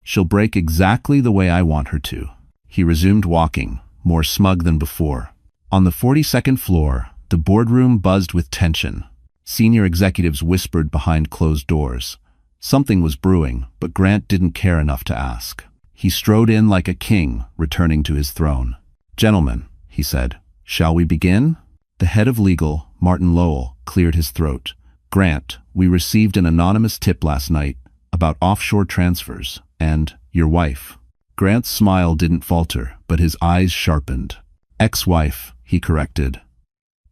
Speaker 1: She'll break exactly the way I want her to." He resumed walking, more smug than before. On the 42nd floor, the boardroom buzzed with tension. Senior executives whispered behind closed doors. Something was brewing, but Grant didn't care enough to ask. He strode in like a king, returning to his throne. "Gentlemen," he said, "shall we begin?" The head of legal, Martin Lowell, cleared his throat. "Grant, we received an anonymous tip last night about offshore transfers and your wife." Grant's smile didn't falter, but his eyes sharpened. Ex-wife, he corrected.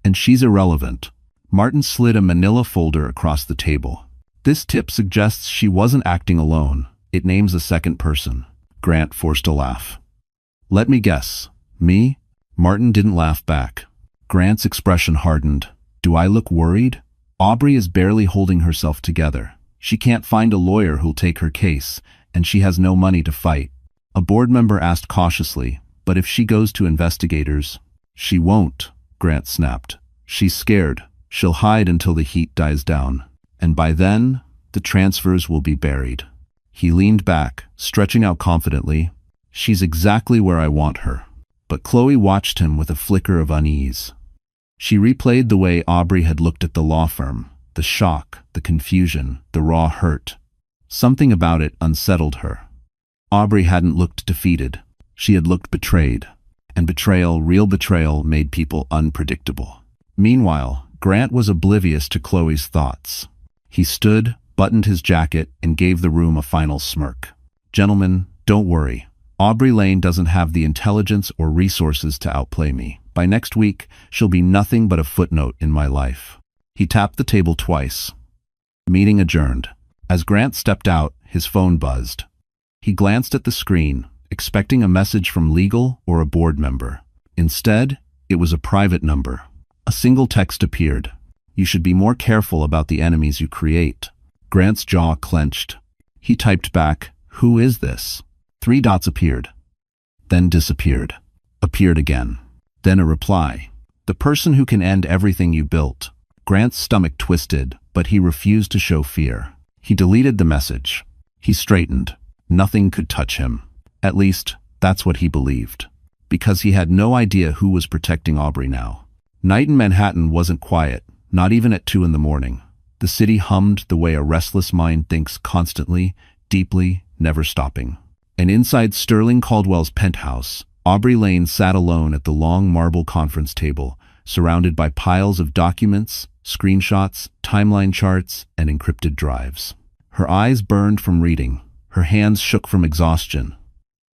Speaker 1: And she's irrelevant. Martin slid a manila folder across the table. This tip suggests she wasn't acting alone. It names a second person. Grant forced a laugh. Let me guess. Me? Martin didn't laugh back. Grant's expression hardened. Do I look worried? Aubrey is barely holding herself together. She can't find a lawyer who'll take her case, and she has no money to fight. A board member asked cautiously, but if she goes to investigators? She won't, Grant snapped. She's scared. She'll hide until the heat dies down. And by then, the transfers will be buried. He leaned back, stretching out confidently. She's exactly where I want her. But Chloe watched him with a flicker of unease. She replayed the way Aubrey had looked at the law firm, the shock, the confusion, the raw hurt. Something about it unsettled her. Aubrey hadn't looked defeated. She had looked betrayed. And betrayal, real betrayal, made people unpredictable. Meanwhile, Grant was oblivious to Chloe's thoughts. He stood, buttoned his jacket, and gave the room a final smirk. Gentlemen, don't worry. Aubrey Lane doesn't have the intelligence or resources to outplay me. By next week, she'll be nothing but a footnote in my life. He tapped the table twice. Meeting adjourned. As Grant stepped out, his phone buzzed. He glanced at the screen, expecting a message from legal or a board member. Instead, it was a private number. A single text appeared. You should be more careful about the enemies you create. Grant's jaw clenched. He typed back, Who is this? 3 dots appeared. Then disappeared. Appeared again. Then a reply. The person who can end everything you built. Grant's stomach twisted, but he refused to show fear. He deleted the message. He straightened. Nothing could touch him. At least, that's what he believed. Because he had no idea who was protecting Aubrey now. Night in Manhattan wasn't quiet, not even at 2 in the morning. The city hummed the way a restless mind thinks constantly, deeply, never stopping. And inside Sterling Caldwell's penthouse, Aubrey Lane sat alone at the long marble conference table, surrounded by piles of documents, screenshots, timeline charts, and encrypted drives. Her eyes burned from reading. Her hands shook from exhaustion.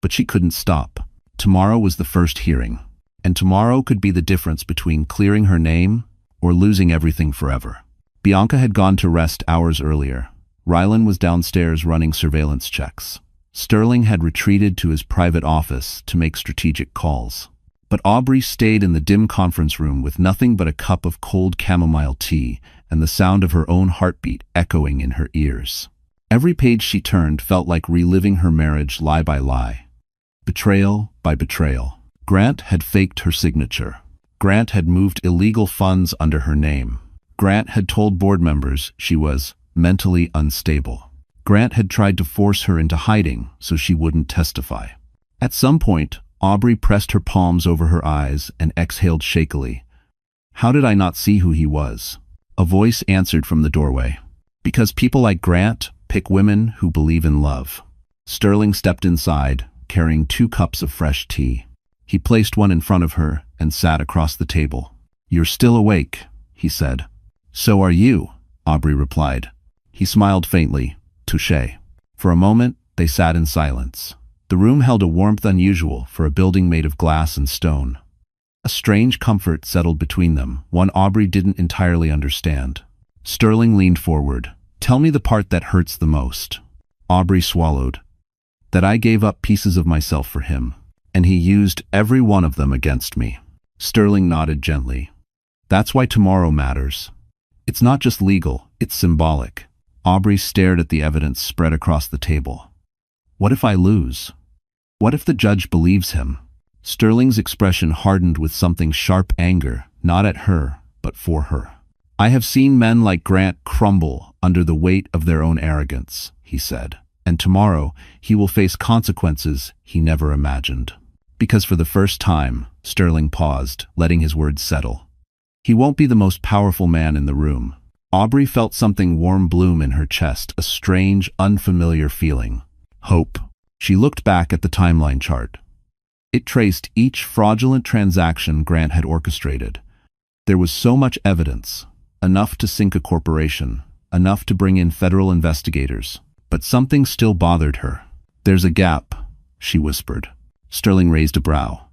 Speaker 1: But she couldn't stop. Tomorrow was the first hearing. And tomorrow could be the difference between clearing her name or losing everything forever. Bianca had gone to rest hours earlier. Rylan was downstairs running surveillance checks. Sterling had retreated to his private office to make strategic calls. But Aubrey stayed in the dim conference room with nothing but a cup of cold chamomile tea and the sound of her own heartbeat echoing in her ears. Every page she turned felt like reliving her marriage lie by lie. Betrayal by betrayal. Grant had faked her signature. Grant had moved illegal funds under her name. Grant had told board members she was mentally unstable. Grant had tried to force her into hiding so she wouldn't testify. At some point, Aubrey pressed her palms over her eyes and exhaled shakily. How did I not see who he was? A voice answered from the doorway. Because people like Grant pick women who believe in love. Sterling stepped inside, carrying 2 cups of fresh tea. He placed one in front of her and sat across the table. You're still awake, he said. So are you, Aubrey replied. He smiled faintly. Touché. For a moment, they sat in silence. The room held a warmth unusual for a building made of glass and stone. A strange comfort settled between them, one Aubrey didn't entirely understand. Sterling leaned forward. Tell me the part that hurts the most. Aubrey swallowed. That I gave up pieces of myself for him, and he used every one of them against me. Sterling nodded gently. That's why tomorrow matters. It's not just legal, it's symbolic. Aubrey stared at the evidence spread across the table. What if I lose? What if the judge believes him? Sterling's expression hardened with something sharp anger, not at her, but for her. I have seen men like Grant crumble under the weight of their own arrogance, he said, and tomorrow he will face consequences he never imagined. Because for the first time, Sterling paused, letting his words settle. He won't be the most powerful man in the room. Aubrey felt something warm bloom in her chest, a strange, unfamiliar feeling. Hope. She looked back at the timeline chart. It traced each fraudulent transaction Grant had orchestrated. There was so much evidence, enough to sink a corporation, enough to bring in federal investigators. But something still bothered her. There's a gap, she whispered. Sterling raised a brow.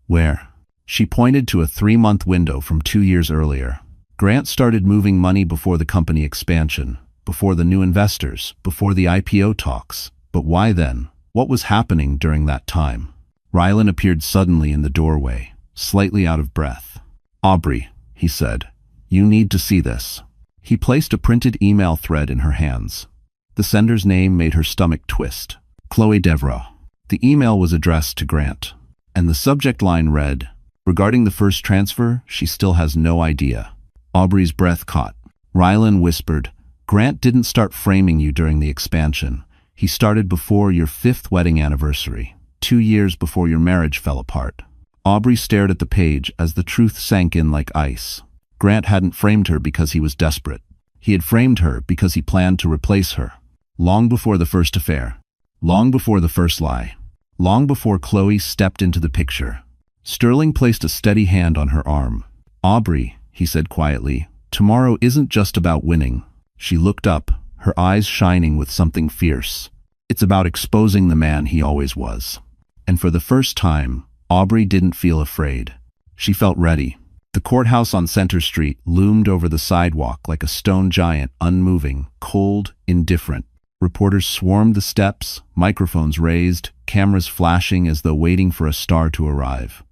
Speaker 1: Where? She pointed to a 3-month window from 2 years earlier. Grant started moving money before the company expansion, before the new investors, before the IPO talks. But why then? What was happening during that time? Rylan appeared suddenly in the doorway, slightly out of breath. "Aubrey," he said, "you need to see this." He placed a printed email thread in her hands. The sender's name made her stomach twist. Chloe Devra. The email was addressed to Grant, and the subject line read, "Regarding the first transfer, she still has no idea." Aubrey's breath caught. Rylan whispered, "Grant didn't start framing you during the expansion. He started before your 5th wedding anniversary, 2 years before your marriage fell apart." Aubrey stared at the page as the truth sank in like ice. Grant hadn't framed her because he was desperate. He had framed her because he planned to replace her. Long before the first affair. Long before the first lie. Long before Chloe stepped into the picture. Sterling placed a steady hand on her arm. "Aubrey," he said quietly, "tomorrow isn't just about winning." She looked up, her eyes shining with something fierce. "It's about exposing the man he always was." And for the first time, Aubrey didn't feel afraid. She felt ready. The courthouse on Center Street loomed over the sidewalk like a stone giant, unmoving, cold, indifferent. Reporters swarmed the steps, microphones raised, cameras flashing as though waiting for a star to arrive.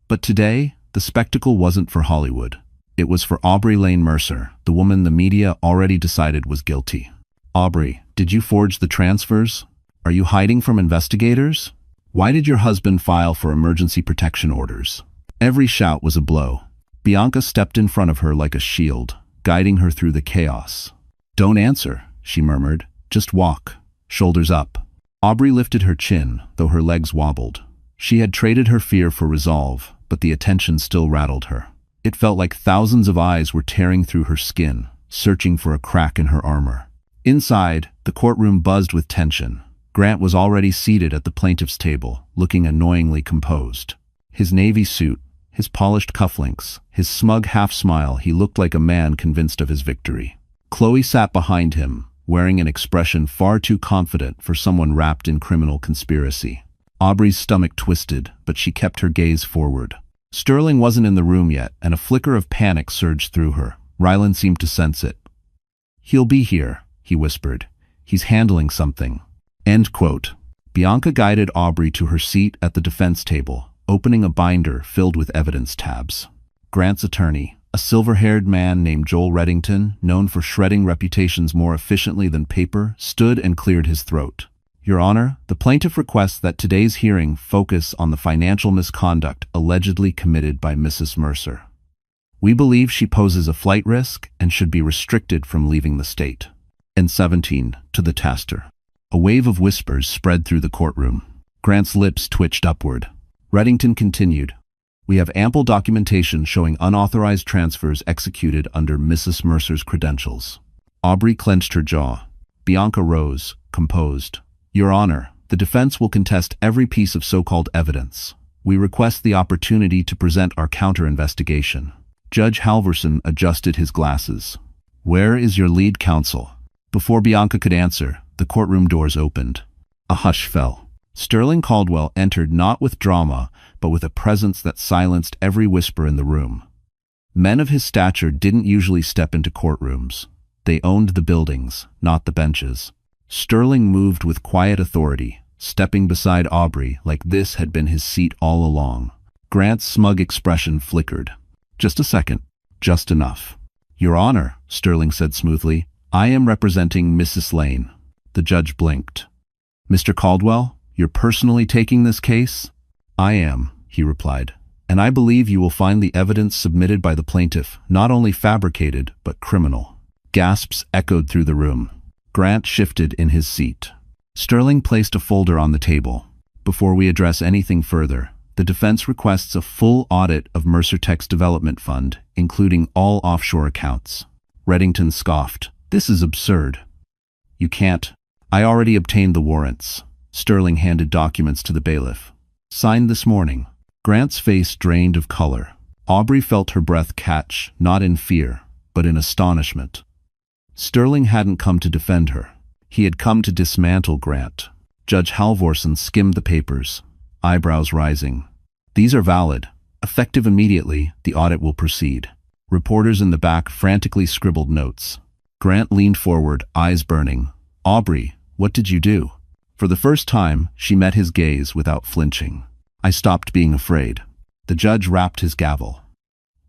Speaker 1: But today, the spectacle wasn't for Hollywood. It was for Aubrey Lane Mercer, the woman the media already decided was guilty. "Aubrey, did you forge the transfers? Are you hiding from investigators? Why did your husband file for emergency protection orders?" Every shout was a blow. Bianca stepped in front of her like a shield, guiding her through the chaos. "Don't answer," she murmured. "Just walk, shoulders up." Aubrey lifted her chin, though her legs wobbled. She had traded her fear for resolve, but the attention still rattled her. It felt like thousands of eyes were tearing through her skin, searching for a crack in her armor. Inside, the courtroom buzzed with tension. Grant was already seated at the plaintiff's table, looking annoyingly composed. His navy suit, his polished cufflinks, his smug half-smile, he looked like a man convinced of his victory. Chloe sat behind him, wearing an expression far too confident for someone wrapped in criminal conspiracy. Aubrey's stomach twisted, but she kept her gaze forward. Sterling wasn't in the room yet, and a flicker of panic surged through her. Rylan seemed to sense it. "He'll be here," he whispered. "He's handling something." End quote. Bianca guided Aubrey to her seat at the defense table, opening a binder filled with evidence tabs. Grant's attorney, a silver-haired man named Joel Reddington, known for shredding reputations more efficiently than paper, stood and cleared his throat. "Your Honor, the plaintiff requests that today's hearing focus on the financial misconduct allegedly committed by Mrs. Mercer. We believe she poses a flight risk and should be restricted from leaving the state." And 17, to the taster. A wave of whispers spread through the courtroom. Grant's lips twitched upward. Reddington continued, "We have ample documentation showing unauthorized transfers executed under Mrs. Mercer's credentials." Aubrey clenched her jaw. Bianca rose, composed. "Your Honor, the defense will contest every piece of so-called evidence. We request the opportunity to present our counter-investigation." Judge Halvorson adjusted his glasses. "Where is your lead counsel?" Before Bianca could answer, the courtroom doors opened. A hush fell. Sterling Caldwell entered not with drama, but with a presence that silenced every whisper in the room. Men of his stature didn't usually step into courtrooms. They owned the buildings, not the benches. Sterling moved with quiet authority, stepping beside Aubrey like this had been his seat all along. Grant's smug expression flickered. "Just a second. Just enough." "Your Honor," Sterling said smoothly, "I am representing Mrs. Lane." The judge blinked. "Mr. Caldwell, you're personally taking this case?" "I am," he replied, "and I believe you will find the evidence submitted by the plaintiff not only fabricated, but criminal." Gasps echoed through the room. Grant shifted in his seat. Sterling placed a folder on the table. "Before we address anything further, the defense requests a full audit of Mercer Tech's development fund, including all offshore accounts." Reddington scoffed. "This is absurd." "You can't. I already obtained the warrants." Sterling handed documents to the bailiff. "Signed this morning." Grant's face drained of color. Aubrey felt her breath catch, not in fear, but in astonishment. Sterling hadn't come to defend her. He had come to dismantle Grant. Judge Halvorson skimmed the papers, eyebrows rising. "These are valid. Effective immediately, the audit will proceed. Reporters in the back frantically scribbled notes. Grant leaned forward, eyes burning. Aubrey, what did you do? For the first time, she met his gaze without flinching. I stopped being afraid. The judge rapped his gavel.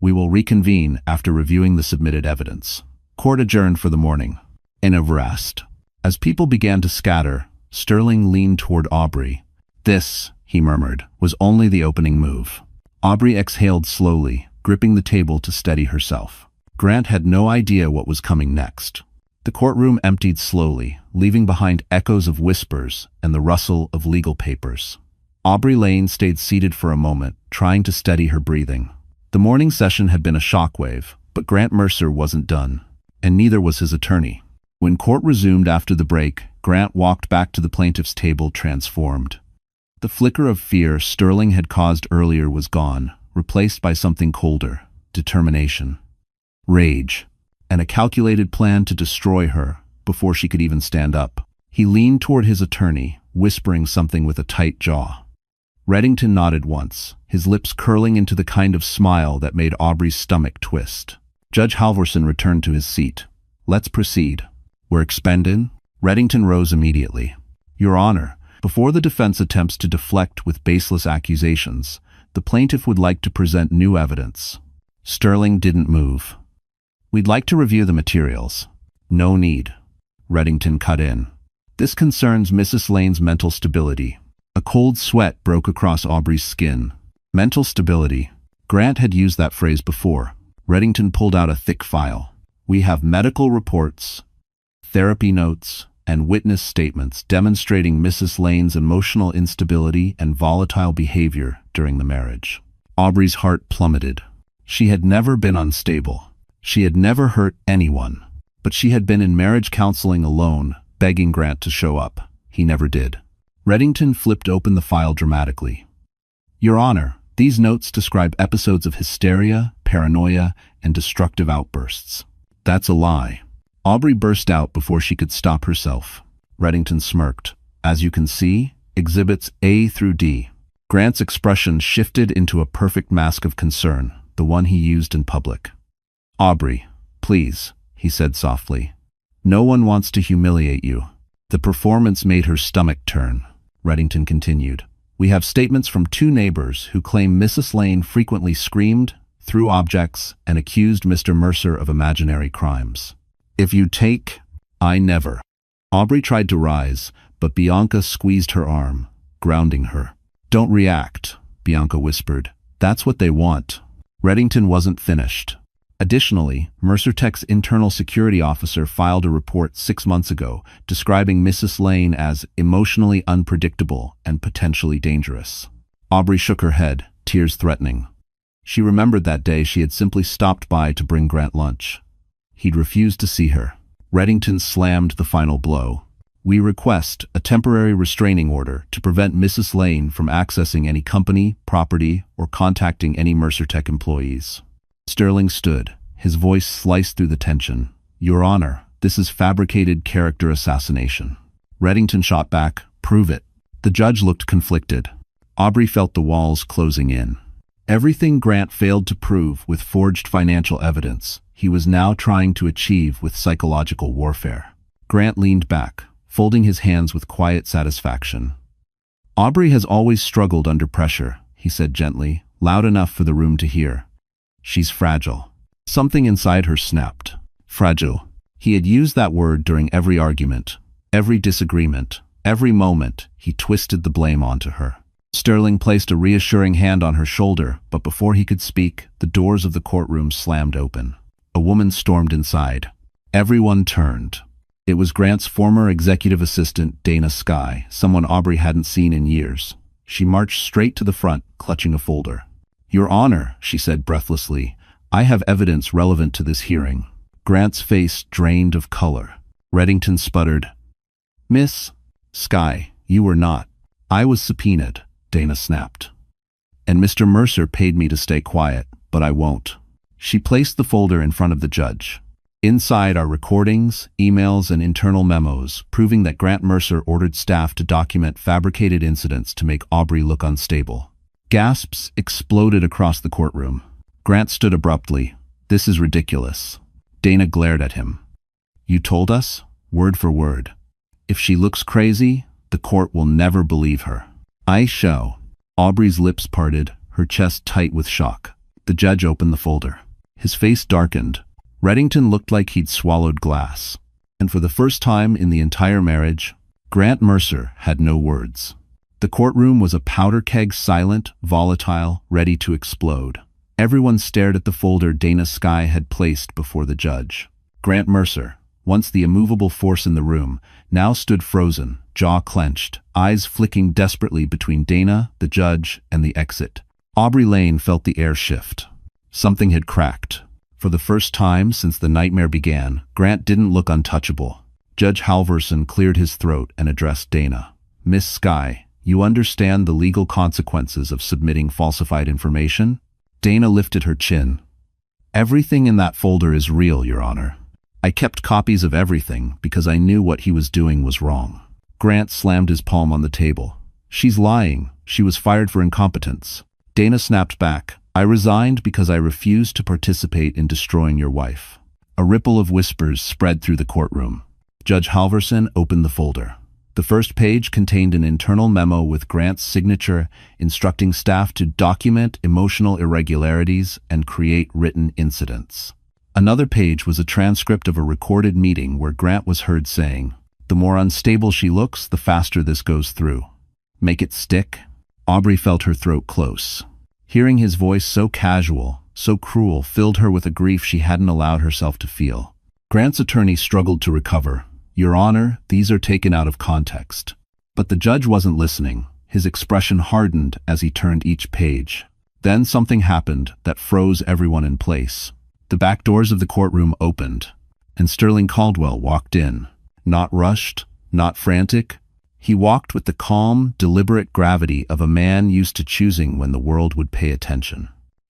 Speaker 1: We will reconvene after reviewing the submitted evidence. Court adjourned for the morning. In a rest. As people began to scatter, Sterling leaned toward Aubrey. This, he murmured, was only the opening move. Aubrey exhaled slowly, gripping the table to steady herself. Grant had no idea what was coming next. The courtroom emptied slowly, leaving behind echoes of whispers and the rustle of legal papers. Aubrey Lane stayed seated for a moment, trying to steady her breathing. The morning session had been a shockwave, but Grant Mercer wasn't done, and neither was his attorney. When court resumed after the break, Grant walked back to the plaintiff's table transformed. The flicker of fear Sterling had caused earlier was gone, replaced by something colder: determination, rage, and a calculated plan to destroy her before she could even stand up. He leaned toward his attorney, whispering something with a tight jaw. Reddington nodded once, his lips curling into the kind of smile that made Aubrey's stomach twist. Judge Halvorson returned to his seat. Let's proceed. We're expended? Reddington rose immediately. Your Honor, before the defense attempts to deflect with baseless accusations, the plaintiff would like to present new evidence. Sterling didn't move. We'd like to review the materials. No need. Reddington cut in. This concerns Mrs. Lane's mental stability. A cold sweat broke across Aubrey's skin. Mental stability. Grant had used that phrase before. Reddington pulled out a thick file. We have medical reports, therapy notes, and witness statements demonstrating Mrs. Lane's emotional instability and volatile behavior during the marriage. Aubrey's heart plummeted. She had never been unstable. She had never hurt anyone. But she had been in marriage counseling alone, begging Grant to show up. He never did. Reddington flipped open the file dramatically. Your Honor, these notes describe episodes of hysteria, paranoia, and destructive outbursts. That's a lie. Aubrey burst out before she could stop herself. Reddington smirked. As you can see, exhibits A through D. Grant's expression shifted into a perfect mask of concern, the one he used in public. Aubrey, please, he said softly. No one wants to humiliate you. The performance made her stomach turn. Reddington continued. We have statements from 2 neighbors who claim Mrs. Lane frequently screamed, threw objects, and accused Mr. Mercer of imaginary crimes. If you take, I never. Aubrey tried to rise, but Bianca squeezed her arm, grounding her. Don't react, Bianca whispered. That's what they want. Reddington wasn't finished. Additionally, Mercer Tech's internal security officer filed a report 6 months ago describing Mrs. Lane as emotionally unpredictable and potentially dangerous. Aubrey shook her head, tears threatening. She remembered that day she had simply stopped by to bring Grant lunch. He'd refused to see her. Reddington slammed the final blow. We request a temporary restraining order to prevent Mrs. Lane from accessing any company, property, or contacting any Mercer Tech employees. Sterling stood, his voice sliced through the tension. Your Honor, this is fabricated character assassination. Reddington shot back, prove it. The judge looked conflicted. Aubrey felt the walls closing in. Everything Grant failed to prove with forged financial evidence, he was now trying to achieve with psychological warfare. Grant leaned back, folding his hands with quiet satisfaction. Aubrey has always struggled under pressure, he said gently, loud enough for the room to hear. She's fragile. Something inside her snapped. Fragile. He had used that word during every argument, every disagreement, every moment he twisted the blame onto her. Sterling placed a reassuring hand on her shoulder, but before he could speak, the doors of the courtroom slammed open. A woman stormed inside. Everyone turned. It was Grant's former executive assistant, Dana Skye, someone Aubrey hadn't seen in years. She marched straight to the front, clutching a folder. Your Honor, she said breathlessly, I have evidence relevant to this hearing. Grant's face drained of color. Reddington sputtered. Miss Skye, you were not. I was subpoenaed, Dana snapped. And Mr. Mercer paid me to stay quiet, but I won't. She placed the folder in front of the judge. Inside are recordings, emails, and internal memos, proving that Grant Mercer ordered staff to document fabricated incidents to make Aubrey look unstable. Gasps exploded across the courtroom. Grant stood abruptly. "This is ridiculous." Dana glared at him. "You told us, word for word. If she looks crazy, the court will never believe her." "I show." Aubrey's lips parted, her chest tight with shock. The judge opened the folder. His face darkened. Reddington looked like he'd swallowed glass. And for the first time in the entire marriage, Grant Mercer had no words. The courtroom was a powder keg, silent, volatile, ready to explode. Everyone stared at the folder Dana Sky had placed before the judge. Grant Mercer, once the immovable force in the room, now stood frozen, jaw clenched, eyes flicking desperately between Dana, the judge, and the exit. Aubrey Lane felt the air shift. Something had cracked. For the first time since the nightmare began, Grant didn't look untouchable. Judge Halvorson cleared his throat and addressed Dana. "Miss Sky, you understand the legal consequences of submitting falsified information?" Dana lifted her chin. "Everything in that folder is real, Your Honor. I kept copies of everything because I knew what he was doing was wrong." Grant slammed his palm on the table. "She's lying. She was fired for incompetence." Dana snapped back. "I resigned because I refused to participate in destroying your wife." A ripple of whispers spread through the courtroom. Judge Halvorson opened the folder. The first page contained an internal memo with Grant's signature instructing staff to document emotional irregularities and create written incidents. Another page was a transcript of a recorded meeting where Grant was heard saying, "The more unstable she looks, the faster this goes through. Make it stick." Aubrey felt her throat close. Hearing his voice so casual, so cruel, filled her with a grief she hadn't allowed herself to feel. Grant's attorney struggled to recover. "Your Honor, these are taken out of context." But the judge wasn't listening. His expression hardened as he turned each page. Then something happened that froze everyone in place. The back doors of the courtroom opened, and Sterling Caldwell walked in. Not rushed, not frantic. He walked with the calm, deliberate gravity of a man used to choosing when the world would pay attention.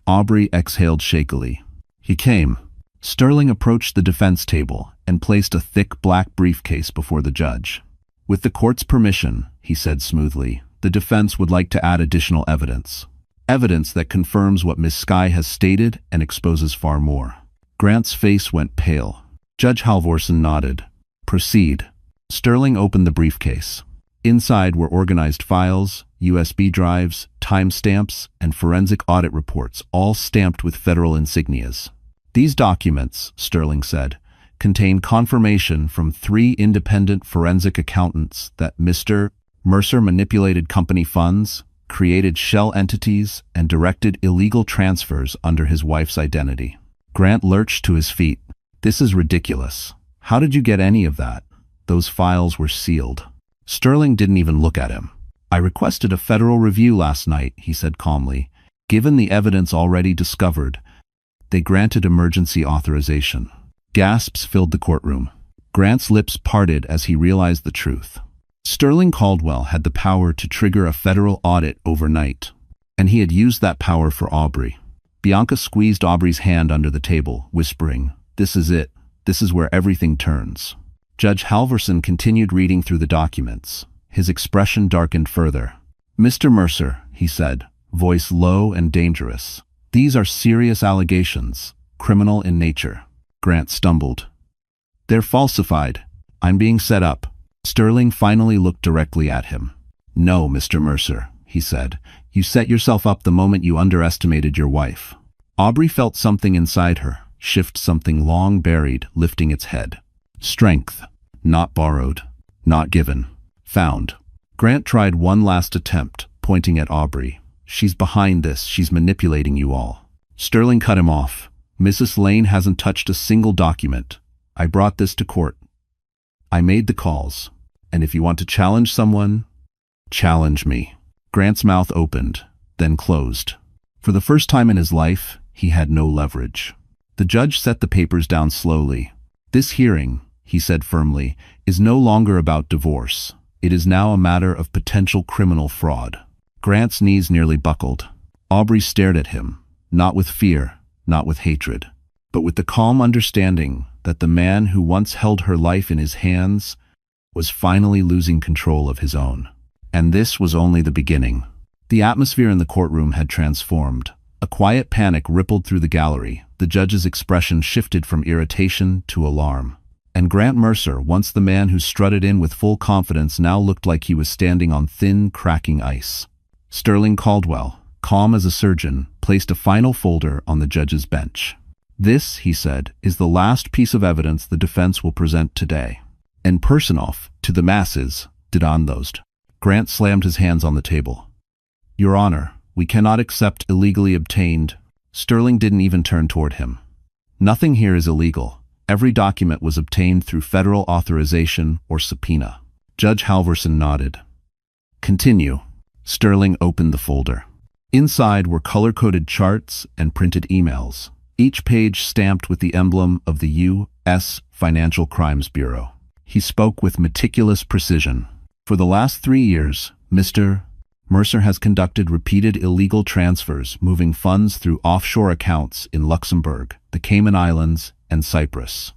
Speaker 1: Aubrey exhaled shakily. He came. Sterling approached the defense table and placed a thick black briefcase before the judge. "With the court's permission," he said smoothly, "the defense would like to add additional evidence. Evidence that confirms what Miss Sky has stated and exposes far more." Grant's face went pale. Judge Halvorson nodded. "Proceed." Sterling opened the briefcase. Inside were organized files, USB drives, timestamps, and forensic audit reports, all stamped with federal insignias. "These documents," Sterling said, "contain confirmation from 3 independent forensic accountants that Mr. Mercer manipulated company funds, created shell entities, and directed illegal transfers under his wife's identity." Grant lurched to his feet. "This is ridiculous. How did you get any of that? Those files were sealed." Sterling didn't even look at him. "I requested a federal review last night," he said calmly. "Given the evidence already discovered, they granted emergency authorization." Gasps filled the courtroom. Grant's lips parted as he realized the truth. Sterling Caldwell had the power to trigger a federal audit overnight, and he had used that power for Aubrey. Bianca squeezed Aubrey's hand under the table, whispering, "This is it. This is where everything turns." Judge Halvorson continued reading through the documents. His expression darkened further. "Mr. Mercer," he said, voice low and dangerous, "these are serious allegations, criminal in nature." Grant stumbled. "They're falsified. I'm being set up." Sterling finally looked directly at him. "No, Mr. Mercer," he said. "You set yourself up the moment you underestimated your wife." Aubrey felt something inside her, shift, something long buried, lifting its head. Strength. Not borrowed. Not given. Found. Grant tried one last attempt, pointing at Aubrey. "She's behind this. She's manipulating you all." Sterling cut him off. "Mrs. Lane hasn't touched a single document. I brought this to court. I made the calls. And if you want to challenge someone, challenge me." Grant's mouth opened, then closed. For the first time in his life, he had no leverage. The judge set the papers down slowly. "This hearing," he said firmly, "is no longer about divorce. It is now a matter of potential criminal fraud." Grant's knees nearly buckled. Aubrey stared at him, not with fear, not with hatred, but with the calm understanding that the man who once held her life in his hands was finally losing control of his own. And this was only the beginning. The atmosphere in the courtroom had transformed. A quiet panic rippled through the gallery. The judge's expression shifted from irritation to alarm. And Grant Mercer, once the man who strutted in with full confidence, now looked like he was standing on thin, cracking ice. Sterling Caldwell, calm as a surgeon, placed a final folder on the judge's bench. "This," he said, "is the last piece of evidence the defense will present today. En personoff, to the masses, didondost." Grant slammed his hands on the table. "Your Honor, we cannot accept illegally obtained." Sterling didn't even turn toward him. "Nothing here is illegal. Every document was obtained through federal authorization or subpoena." Judge Halvorson nodded. "Continue." Sterling opened the folder. Inside were color-coded charts and printed emails, each page stamped with the emblem of the U.S. Financial Crimes Bureau. He spoke with meticulous precision. "For the last 3 years, Mr. Mercer has conducted repeated illegal transfers, moving funds through offshore accounts in Luxembourg, the Cayman Islands, and Cyprus.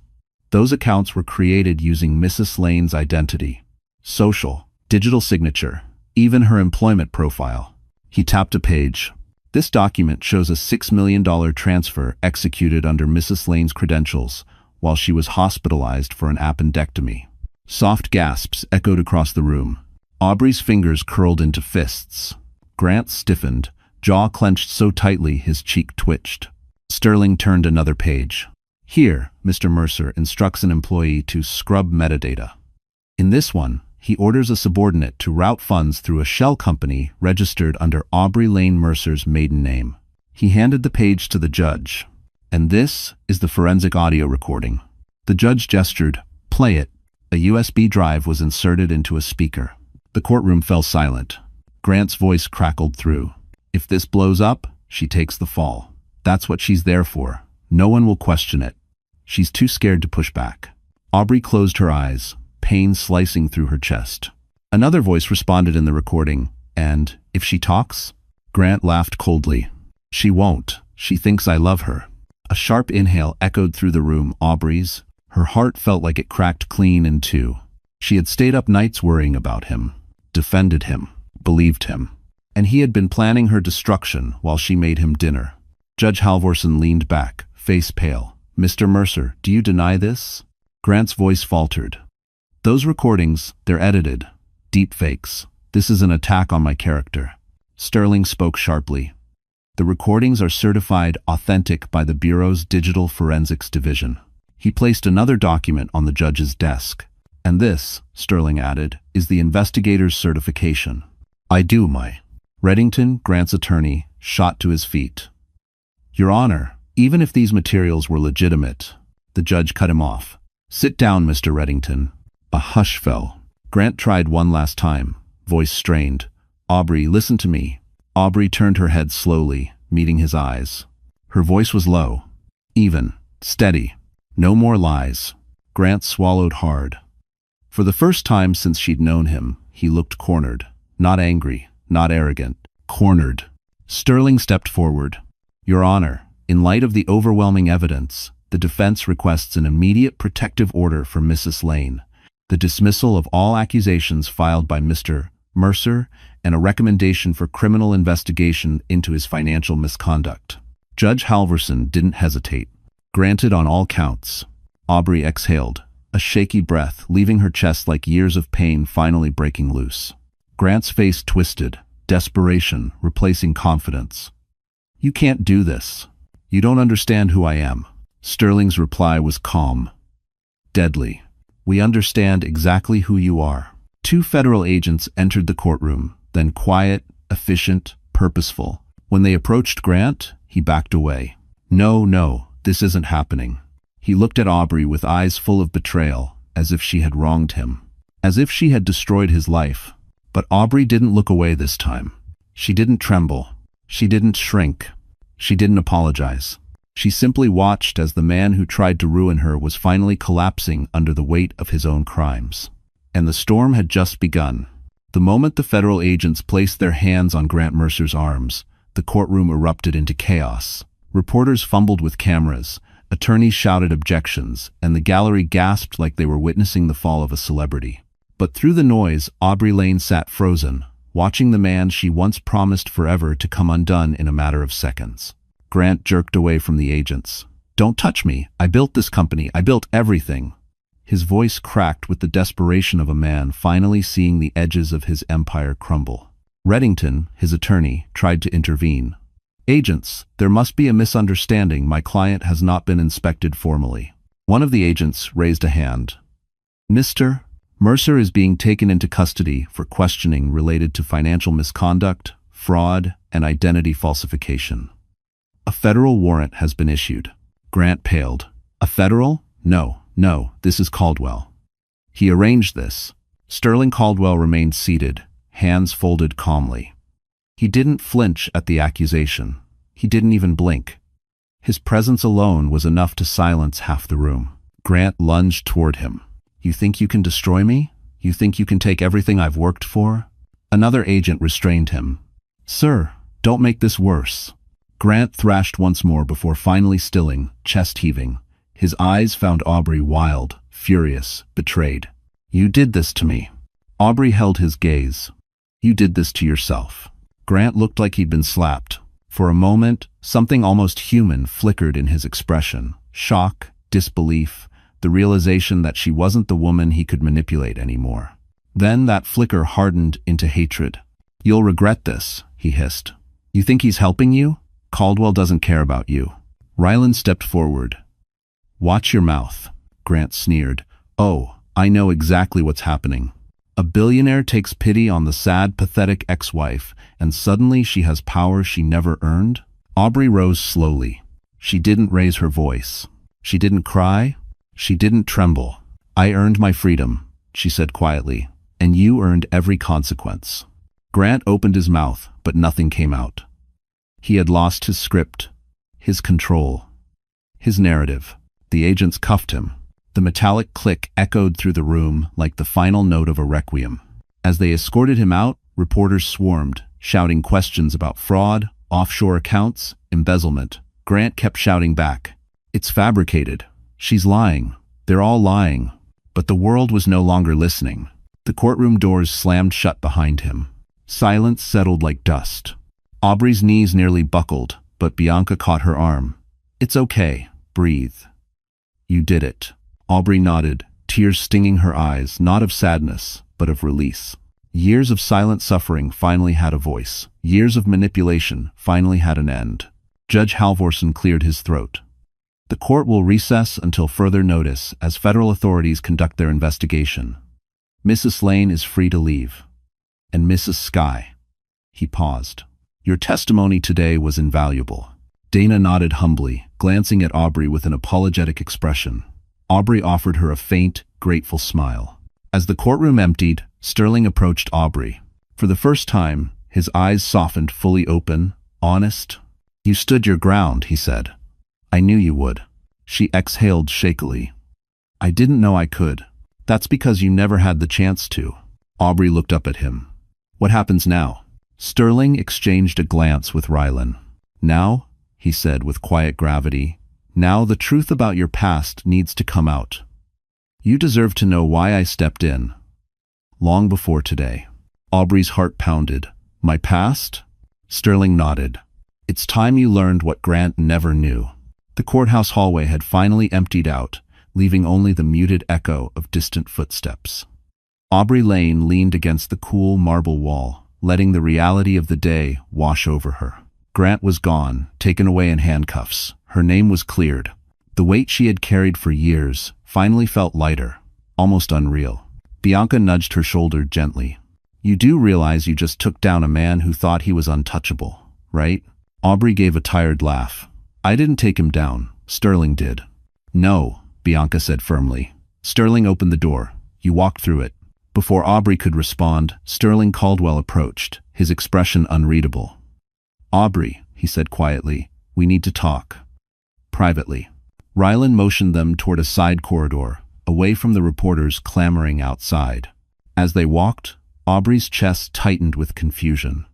Speaker 1: Those accounts were created using Mrs. Lane's identity, social, digital signature, even her employment profile." He tapped a page. "This document shows a $6 million transfer executed under Mrs. Lane's credentials while she was hospitalized for an appendectomy." Soft gasps echoed across the room. Aubrey's fingers curled into fists. Grant stiffened, jaw clenched so tightly his cheek twitched. Sterling turned another page. "Here, Mr. Mercer instructs an employee to scrub metadata. In this one, he orders a subordinate to route funds through a shell company registered under Aubrey Lane Mercer's maiden name." He handed the page to the judge. "And this is the forensic audio recording." The judge gestured. "Play it." A USB drive was inserted into a speaker. The courtroom fell silent. Grant's voice crackled through. "If this blows up, she takes the fall. That's what she's there for. No one will question it. She's too scared to push back." Aubrey closed her eyes, pain slicing through her chest. Another voice responded in the recording. "And if she talks?" Grant laughed coldly. "She won't. She thinks I love her." A sharp inhale echoed through the room. Aubrey's. Her heart felt like it cracked clean in two. She had stayed up nights worrying about him, defended him, believed him. And he had been planning her destruction while she made him dinner. Judge Halvorson leaned back, face pale. "Mr. Mercer, do you deny this?" Grant's voice faltered. "Those recordings, they're edited. Deep fakes. This is an attack on my character." Sterling spoke sharply. "The recordings are certified authentic by the Bureau's Digital Forensics Division." He placed another document on the judge's desk. "And this," Sterling added, "is the investigator's certification." "I do, my." Reddington, Grant's attorney, shot to his feet. "Your Honor, even if these materials were legitimate," the judge cut him off. "Sit down, Mr. Reddington." A hush fell. Grant tried one last time, voice strained. "Aubrey, listen to me." Aubrey turned her head slowly, meeting his eyes. Her voice was low, even, steady. "No more lies." Grant swallowed hard. For the first time since she'd known him, he looked cornered. Not angry, not arrogant. Cornered. Sterling stepped forward. "Your Honor, in light of the overwhelming evidence, the defense requests an immediate protective order for Mrs. Lane, the dismissal of all accusations filed by Mr. Mercer, and a recommendation for criminal investigation into his financial misconduct." Judge Halvorson didn't hesitate. "Granted on all counts." Aubrey exhaled, a shaky breath leaving her chest like years of pain finally breaking loose. Grant's face twisted, desperation replacing confidence. "You can't do this. You don't understand who I am." Sterling's reply was calm. "Deadly. We understand exactly who you are." Two federal agents entered the courtroom, then quiet, efficient, purposeful. When they approached Grant, he backed away. No, this isn't happening." He looked at Aubrey with eyes full of betrayal, as if she had wronged him, as if she had destroyed his life. But Aubrey didn't look away this time. She didn't tremble. She didn't shrink. She didn't apologize. She simply watched as the man who tried to ruin her was finally collapsing under the weight of his own crimes. And the storm had just begun. The moment the federal agents placed their hands on Grant Mercer's arms, the courtroom erupted into chaos. Reporters fumbled with cameras, attorneys shouted objections, and the gallery gasped like they were witnessing the fall of a celebrity. But through the noise, Aubrey Lane sat frozen, watching the man she once promised forever to come undone in a matter of seconds. Grant jerked away from the agents. "Don't touch me. I built this company. I built everything." His voice cracked with the desperation of a man finally seeing the edges of his empire crumble. Reddington, his attorney, tried to intervene. "Agents, there must be a misunderstanding. My client has not been inspected formally." One of the agents raised a hand. "Mr. Mercer is being taken into custody for questioning related to financial misconduct, fraud, and identity falsification. A federal warrant has been issued." Grant paled. "A federal? No, this is Caldwell. He arranged this." Sterling Caldwell remained seated, hands folded calmly. He didn't flinch at the accusation. He didn't even blink. His presence alone was enough to silence half the room. Grant lunged toward him. "You think you can destroy me? You think you can take everything I've worked for?" Another agent restrained him. "Sir, don't make this worse." Grant thrashed once more before finally stilling, chest heaving. His eyes found Aubrey wild, furious, betrayed. "You did this to me." Aubrey held his gaze. "You did this to yourself." Grant looked like he'd been slapped. For a moment, something almost human flickered in his expression. Shock, disbelief, the realization that she wasn't the woman he could manipulate anymore. Then that flicker hardened into hatred. "You'll regret this," he hissed. "You think he's helping you? Caldwell doesn't care about you." Ryland stepped forward. "Watch your mouth," Grant sneered. "Oh, I know exactly what's happening. A billionaire takes pity on the sad, pathetic ex-wife, and suddenly she has power she never earned?" Aubrey rose slowly. She didn't raise her voice. She didn't cry. She didn't tremble. "I earned my freedom," she said quietly, "and you earned every consequence." Grant opened his mouth, but nothing came out. He had lost his script, his control, his narrative. The agents cuffed him. The metallic click echoed through the room like the final note of a requiem. As they escorted him out, reporters swarmed, shouting questions about fraud, offshore accounts, embezzlement. Grant kept shouting back, "It's fabricated. She's lying. They're all lying." But the world was no longer listening. The courtroom doors slammed shut behind him. Silence settled like dust. Aubrey's knees nearly buckled, but Bianca caught her arm. "It's okay. Breathe." "You did it." Aubrey nodded, tears stinging her eyes, not of sadness, but of release. Years of silent suffering finally had a voice. Years of manipulation finally had an end. Judge Halvorson cleared his throat. "The court will recess until further notice as federal authorities conduct their investigation. Mrs. Lane is free to leave. And Mrs. Skye." He paused. "Your testimony today was invaluable." Dana nodded humbly, glancing at Aubrey with an apologetic expression. Aubrey offered her a faint, grateful smile. As the courtroom emptied, Sterling approached Aubrey. For the first time, his eyes softened, fully open, honest. "You stood your ground," he said. "I knew you would." She exhaled shakily. "I didn't know I could." "That's because you never had the chance to." Aubrey looked up at him. "What happens now?" Sterling exchanged a glance with Rylan. "Now," he said with quiet gravity, "now the truth about your past needs to come out. You deserve to know why I stepped in. Long before today." Aubrey's heart pounded. "My past?" Sterling nodded. "It's time you learned what Grant never knew." The courthouse hallway had finally emptied out, leaving only the muted echo of distant footsteps. Aubrey Lane leaned against the cool marble wall, letting the reality of the day wash over her. Grant was gone, taken away in handcuffs. Her name was cleared. The weight she had carried for years finally felt lighter, almost unreal. Bianca nudged her shoulder gently. "You do realize you just took down a man who thought he was untouchable, right?" Aubrey gave a tired laugh. "I didn't take him down. Sterling did." "No," Bianca said firmly. Sterling opened the door. "You walked through it." Before Aubrey could respond, Sterling Caldwell approached, his expression unreadable. "Aubrey," he said quietly, "we need to talk. Privately." Rylan motioned them toward a side corridor, away from the reporters clamoring outside. As they walked, Aubrey's chest tightened with confusion.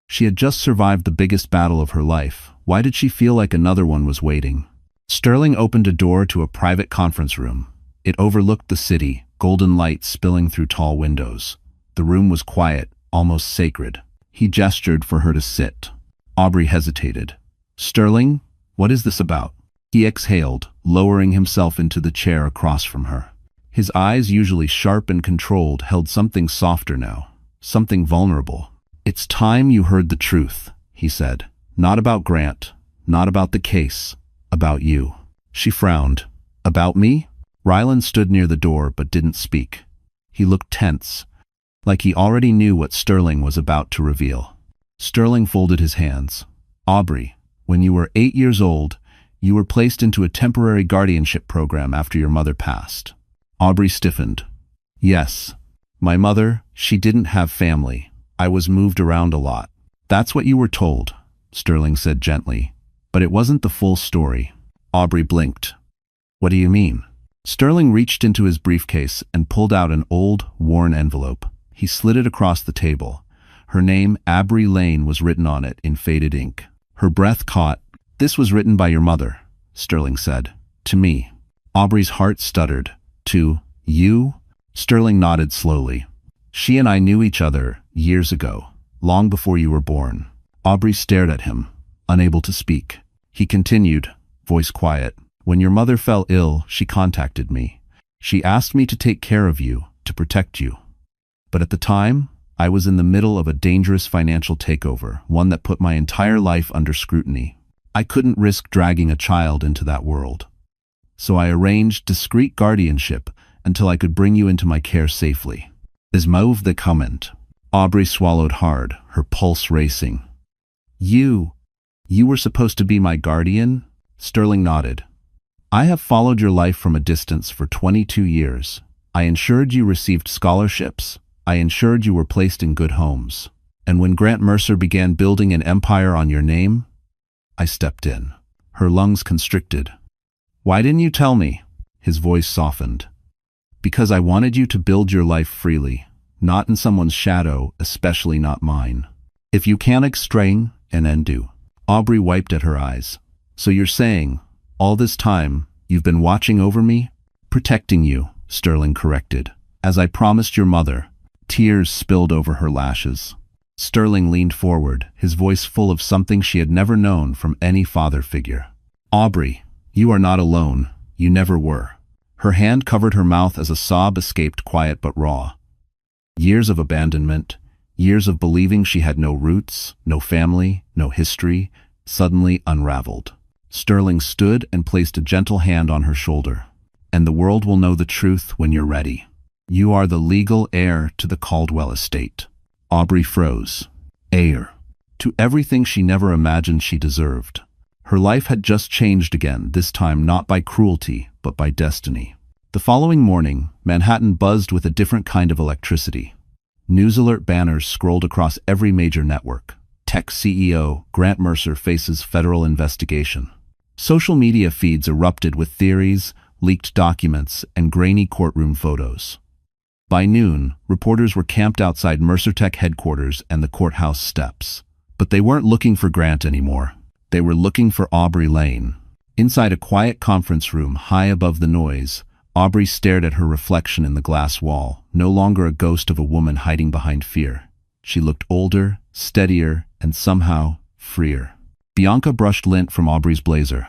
Speaker 1: She had just survived the biggest battle of her life. Why did she feel like another one was waiting? Sterling opened a door to a private conference room. It overlooked the city, golden light spilling through tall windows. The room was quiet, almost sacred. He gestured for her to sit. Aubrey hesitated. "Sterling, what is this about?" He exhaled, lowering himself into the chair across from her. His eyes, usually sharp and controlled, held something softer now, something vulnerable. "It's time you heard the truth," he said. "Not about Grant, not about the case, about you." She frowned. "About me?" Ryland stood near the door but didn't speak. He looked tense, like he already knew what Sterling was about to reveal. Sterling folded his hands. "Aubrey, when you were 8 years old, you were placed into a temporary guardianship program after your mother passed." Aubrey stiffened. "Yes. My mother, she didn't have family. I was moved around a lot." "That's what you were told," Sterling said gently. "But it wasn't the full story." Aubrey blinked. "What do you mean?" Sterling reached into his briefcase and pulled out an old, worn envelope. He slid it across the table. Her name, Aubrey Lane, was written on it in faded ink. Her breath caught. "This was written by your mother," Sterling said. "To me." Aubrey's heart stuttered. "To you?" Sterling nodded slowly. "She and I knew each other years ago, long before you were born." Aubrey stared at him, unable to speak. He continued, voice quiet. "When your mother fell ill, she contacted me. She asked me to take care of you, to protect you. But at the time, I was in the middle of a dangerous financial takeover, one that put my entire life under scrutiny. I couldn't risk dragging a child into that world. So I arranged discreet guardianship until I could bring you into my care safely." Is move the comment. Aubrey swallowed hard, her pulse racing. You were supposed to be my guardian?" Sterling nodded. "I have followed your life from a distance for 22 years. I ensured you received scholarships. I ensured you were placed in good homes. And when Grant Mercer began building an empire on your name, I stepped in." Her lungs constricted. "Why didn't you tell me?" His voice softened. "Because I wanted you to build your life freely, not in someone's shadow, especially not mine. If you can't extrain and undo." Aubrey wiped at her eyes. "So you're saying, all this time, you've been watching over me?" "Protecting you," Sterling corrected. "As I promised your mother." Tears spilled over her lashes. Sterling leaned forward, his voice full of something she had never known from any father figure. "Aubrey, you are not alone. You never were." Her hand covered her mouth as a sob escaped, quiet but raw. Years of abandonment, years of believing she had no roots, no family, no history, suddenly unraveled. Sterling stood and placed a gentle hand on her shoulder. "And the world will know the truth when you're ready. You are the legal heir to the Caldwell estate." Aubrey froze. Heir. To everything she never imagined she deserved. Her life had just changed again, this time not by cruelty, but by destiny. The following morning, Manhattan buzzed with a different kind of electricity. News alert banners scrolled across every major network. Tech CEO Grant Mercer faces federal investigation. Social media feeds erupted with theories, leaked documents, and grainy courtroom photos. By noon, reporters were camped outside Mercer Tech headquarters and the courthouse steps. But they weren't looking for Grant anymore. They were looking for Aubrey Lane. Inside a quiet conference room high above the noise, Aubrey stared at her reflection in the glass wall, no longer a ghost of a woman hiding behind fear. She looked older, steadier, and somehow freer. Bianca brushed lint from Aubrey's blazer.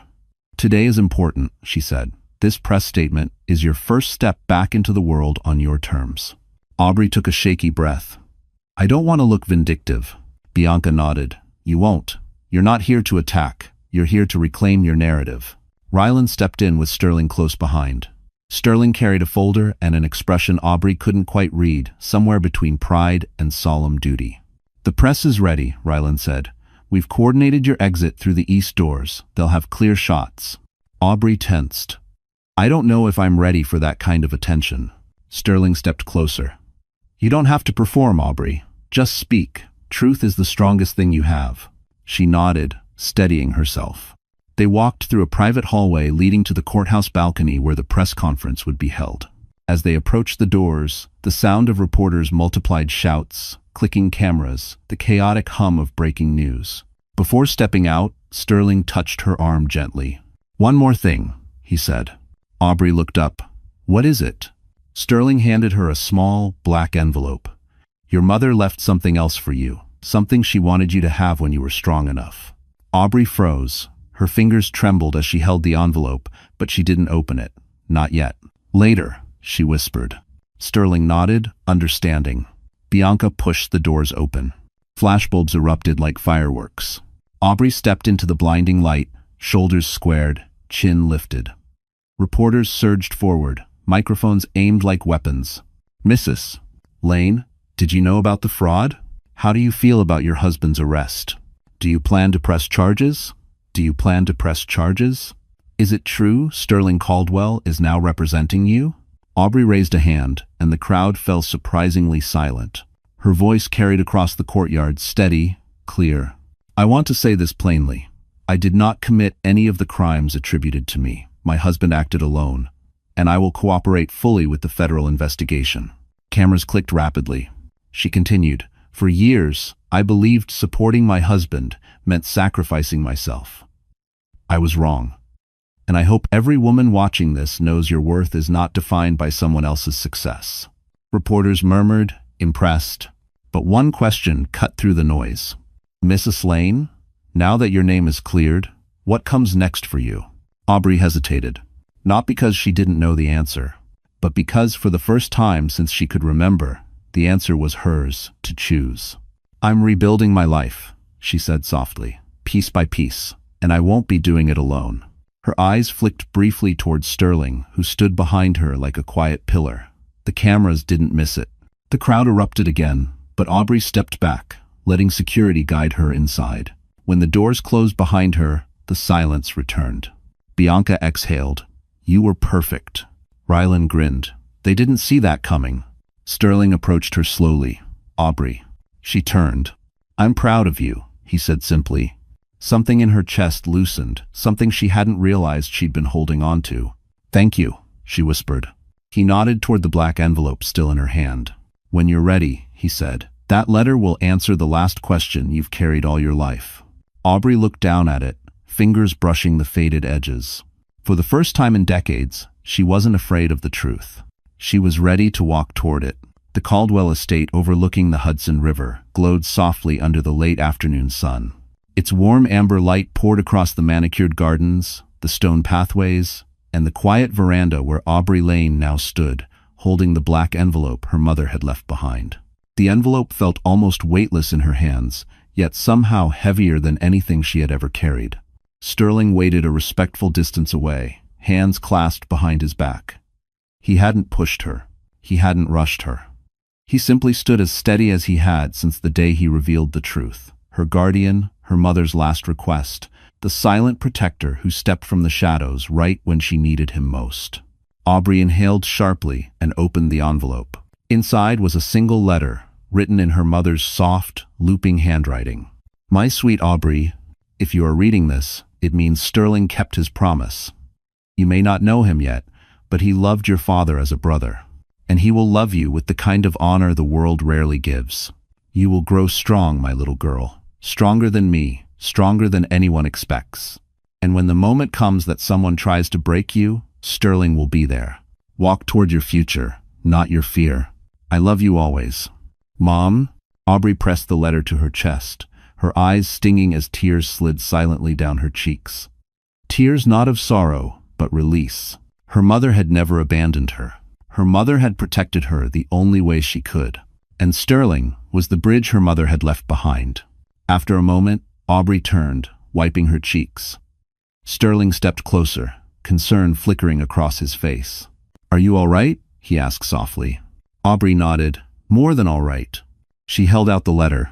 Speaker 1: "Today is important," she said. "This press statement is your first step back into the world on your terms." Aubrey took a shaky breath. "I don't want to look vindictive." Bianca nodded. "You won't. You're not here to attack. You're here to reclaim your narrative." Ryland stepped in with Sterling close behind. Sterling carried a folder and an expression Aubrey couldn't quite read, somewhere between pride and solemn duty. "The press is ready," Ryland said. "We've coordinated your exit through the east doors. They'll have clear shots." Aubrey tensed. "I don't know if I'm ready for that kind of attention." Sterling stepped closer. "You don't have to perform, Aubrey. Just speak. Truth is the strongest thing you have." She nodded, steadying herself. They walked through a private hallway leading to the courthouse balcony where the press conference would be held. As they approached the doors, the sound of reporters multiplied: shouts, clicking cameras, the chaotic hum of breaking news. Before stepping out, Sterling touched her arm gently. "One more thing," he said. Aubrey looked up. "What is it?" Sterling handed her a small, black envelope. Your mother left something else for you, something she wanted you to have when you were strong enough. Aubrey froze. Her fingers trembled as she held the envelope, but she didn't open it. Not yet. Later, she whispered. Sterling nodded, understanding. Bianca pushed the doors open. Flashbulbs erupted like fireworks. Aubrey stepped into the blinding light, shoulders squared, chin lifted. Reporters surged forward, microphones aimed like weapons. Mrs. Lane, did you know about the fraud? How do you feel about your husband's arrest? Do you plan to press charges? Do you plan to press charges? Is it true Sterling Caldwell is now representing you? Aubrey raised a hand, and the crowd fell surprisingly silent. Her voice carried across the courtyard, steady, clear. I want to say this plainly. I did not commit any of the crimes attributed to me. My husband acted alone, and I will cooperate fully with the federal investigation. Cameras clicked rapidly. She continued, For years, I believed supporting my husband meant sacrificing myself. I was wrong. And I hope every woman watching this knows your worth is not defined by someone else's success. Reporters murmured, impressed. But one question cut through the noise. Mrs. Lane, now that your name is cleared, what comes next for you? Aubrey hesitated, not because she didn't know the answer, but because for the first time since she could remember, the answer was hers to choose. I'm rebuilding my life, she said softly, piece by piece, and I won't be doing it alone. Her eyes flicked briefly towards Sterling, who stood behind her like a quiet pillar. The cameras didn't miss it. The crowd erupted again, but Aubrey stepped back, letting security guide her inside. When the doors closed behind her, the silence returned. Bianca exhaled. You were perfect. Rylan grinned. They didn't see that coming. Sterling approached her slowly. Aubrey. She turned. I'm proud of you, he said simply. Something in her chest loosened, something she hadn't realized she'd been holding on to. Thank you, she whispered. He nodded toward the black envelope still in her hand. When you're ready, he said, that letter will answer the last question you've carried all your life. Aubrey looked down at it, fingers brushing the faded edges. For the first time in decades, she wasn't afraid of the truth. She was ready to walk toward it. The Caldwell estate overlooking the Hudson River glowed softly under the late afternoon sun. Its warm amber light poured across the manicured gardens, the stone pathways, and the quiet veranda where Aubrey Lane now stood, holding the black envelope her mother had left behind. The envelope felt almost weightless in her hands, yet somehow heavier than anything she had ever carried. Sterling waited a respectful distance away, hands clasped behind his back. He hadn't pushed her. He hadn't rushed her. He simply stood as steady as he had since the day he revealed the truth. Her guardian, her mother's last request, the silent protector who stepped from the shadows right when she needed him most. Aubrey inhaled sharply and opened the envelope. Inside was a single letter, written in her mother's soft, looping handwriting. My sweet Aubrey, if you are reading this, it means Sterling kept his promise. You may not know him yet, but he loved your father as a brother, and he will love you with the kind of honor the world rarely gives. You will grow strong, my little girl, stronger than me, stronger than anyone expects. And when the moment comes that someone tries to break you, Sterling will be there. Walk toward your future, not your fear. I love you always. Mom? Aubrey pressed the letter to her chest, her eyes stinging as tears slid silently down her cheeks. Tears not of sorrow, but release. Her mother had never abandoned her. Her mother had protected her the only way she could. And Sterling was the bridge her mother had left behind. After a moment, Aubrey turned, wiping her cheeks. Sterling stepped closer, concern flickering across his face. Are you all right? He asked softly. Aubrey nodded. More than all right. She held out the letter.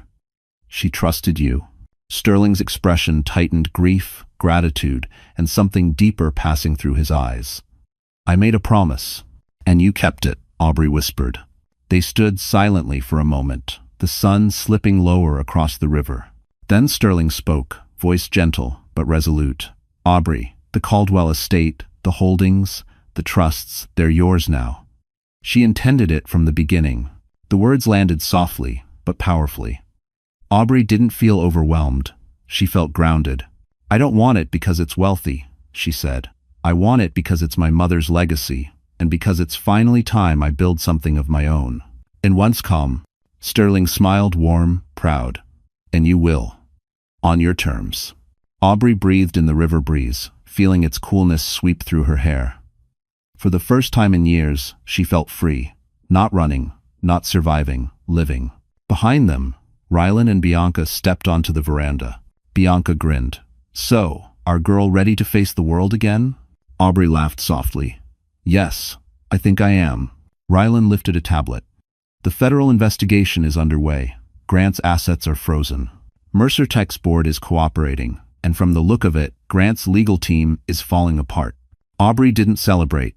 Speaker 1: She trusted you. Sterling's expression tightened, grief, gratitude, and something deeper passing through his eyes. I made a promise. And you kept it, Aubrey whispered. They stood silently for a moment, the sun slipping lower across the river. Then Sterling spoke, voice gentle but resolute. Aubrey, the Caldwell estate, the holdings, the trusts, they're yours now. She intended it from the beginning. The words landed softly, but powerfully. Aubrey didn't feel overwhelmed. She felt grounded. I don't want it because it's wealthy, she said. I want it because it's my mother's legacy, and because it's finally time I build something of my own. And once calm, Sterling smiled, warm, proud. And you will. On your terms. Aubrey breathed in the river breeze, feeling its coolness sweep through her hair. For the first time in years, she felt free. Not running, not surviving, living. Behind them, Rylan and Bianca stepped onto the veranda. Bianca grinned. So, our girl ready to face the world again? Aubrey laughed softly. Yes, I think I am. Rylan lifted a tablet. The federal investigation is underway. Grant's assets are frozen. Mercer Tech's board is cooperating, and from the look of it, Grant's legal team is falling apart. Aubrey didn't celebrate.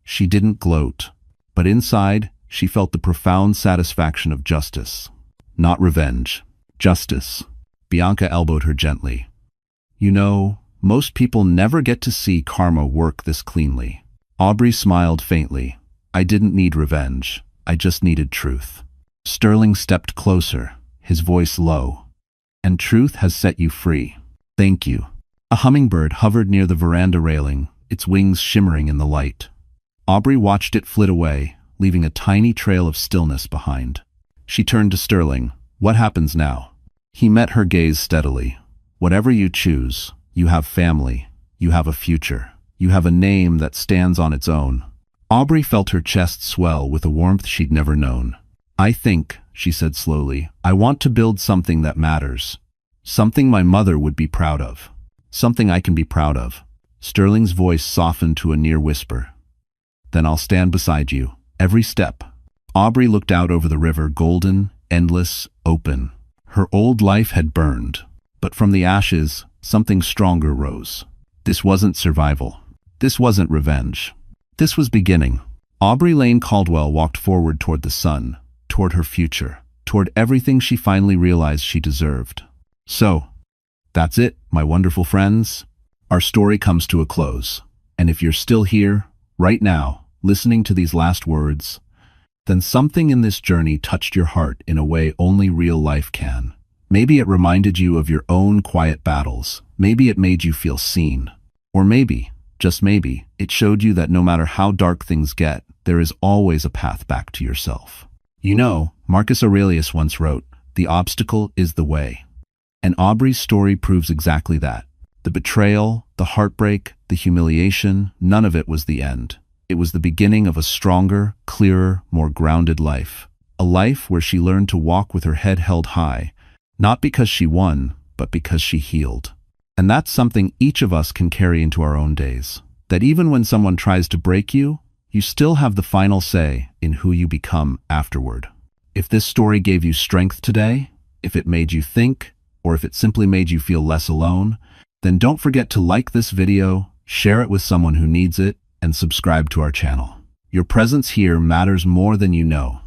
Speaker 1: She didn't gloat. But inside, she felt the profound satisfaction of justice. Not revenge. Justice. Bianca elbowed her gently. You know, most people never get to see karma work this cleanly. Aubrey smiled faintly. I didn't need revenge. I just needed truth. Sterling stepped closer, his voice low. And truth has set you free. Thank you. A hummingbird hovered near the veranda railing, its wings shimmering in the light. Aubrey watched it flit away, leaving a tiny trail of stillness behind. She turned to Sterling. What happens now? He met her gaze steadily. Whatever you choose, you have family, you have a future, you have a name that stands on its own. Aubrey felt her chest swell with a warmth she'd never known. I think, she said slowly, I want to build something that matters. Something my mother would be proud of. Something I can be proud of. Sterling's voice softened to a near whisper. Then I'll stand beside you, every step. Aubrey looked out over the river, golden, endless, open. Her old life had burned, but from the ashes, something stronger rose. This wasn't survival. This wasn't revenge. This was beginning. Aubrey Lane Caldwell walked forward toward the sun, toward her future, toward everything she finally realized she deserved. So, that's it, my wonderful friends. Our story comes to a close. And if you're still here, right now, listening to these last words, then something in this journey touched your heart in a way only real life can. Maybe it reminded you of your own quiet battles. Maybe it made you feel seen. Or maybe, just maybe, it showed you that no matter how dark things get, there is always a path back to yourself. You know, Marcus Aurelius once wrote, "The obstacle is the way." And Aubrey's story proves exactly that. The betrayal, the heartbreak, the humiliation, none of it was the end. It was the beginning of a stronger, clearer, more grounded life. A life where she learned to walk with her head held high, not because she won, but because she healed. And that's something each of us can carry into our own days. That even when someone tries to break you, you still have the final say in who you become afterward. If this story gave you strength today, if it made you think, or if it simply made you feel less alone, then don't forget to like this video, share it with someone who needs it, and subscribe to our channel. Your presence here matters more than you know.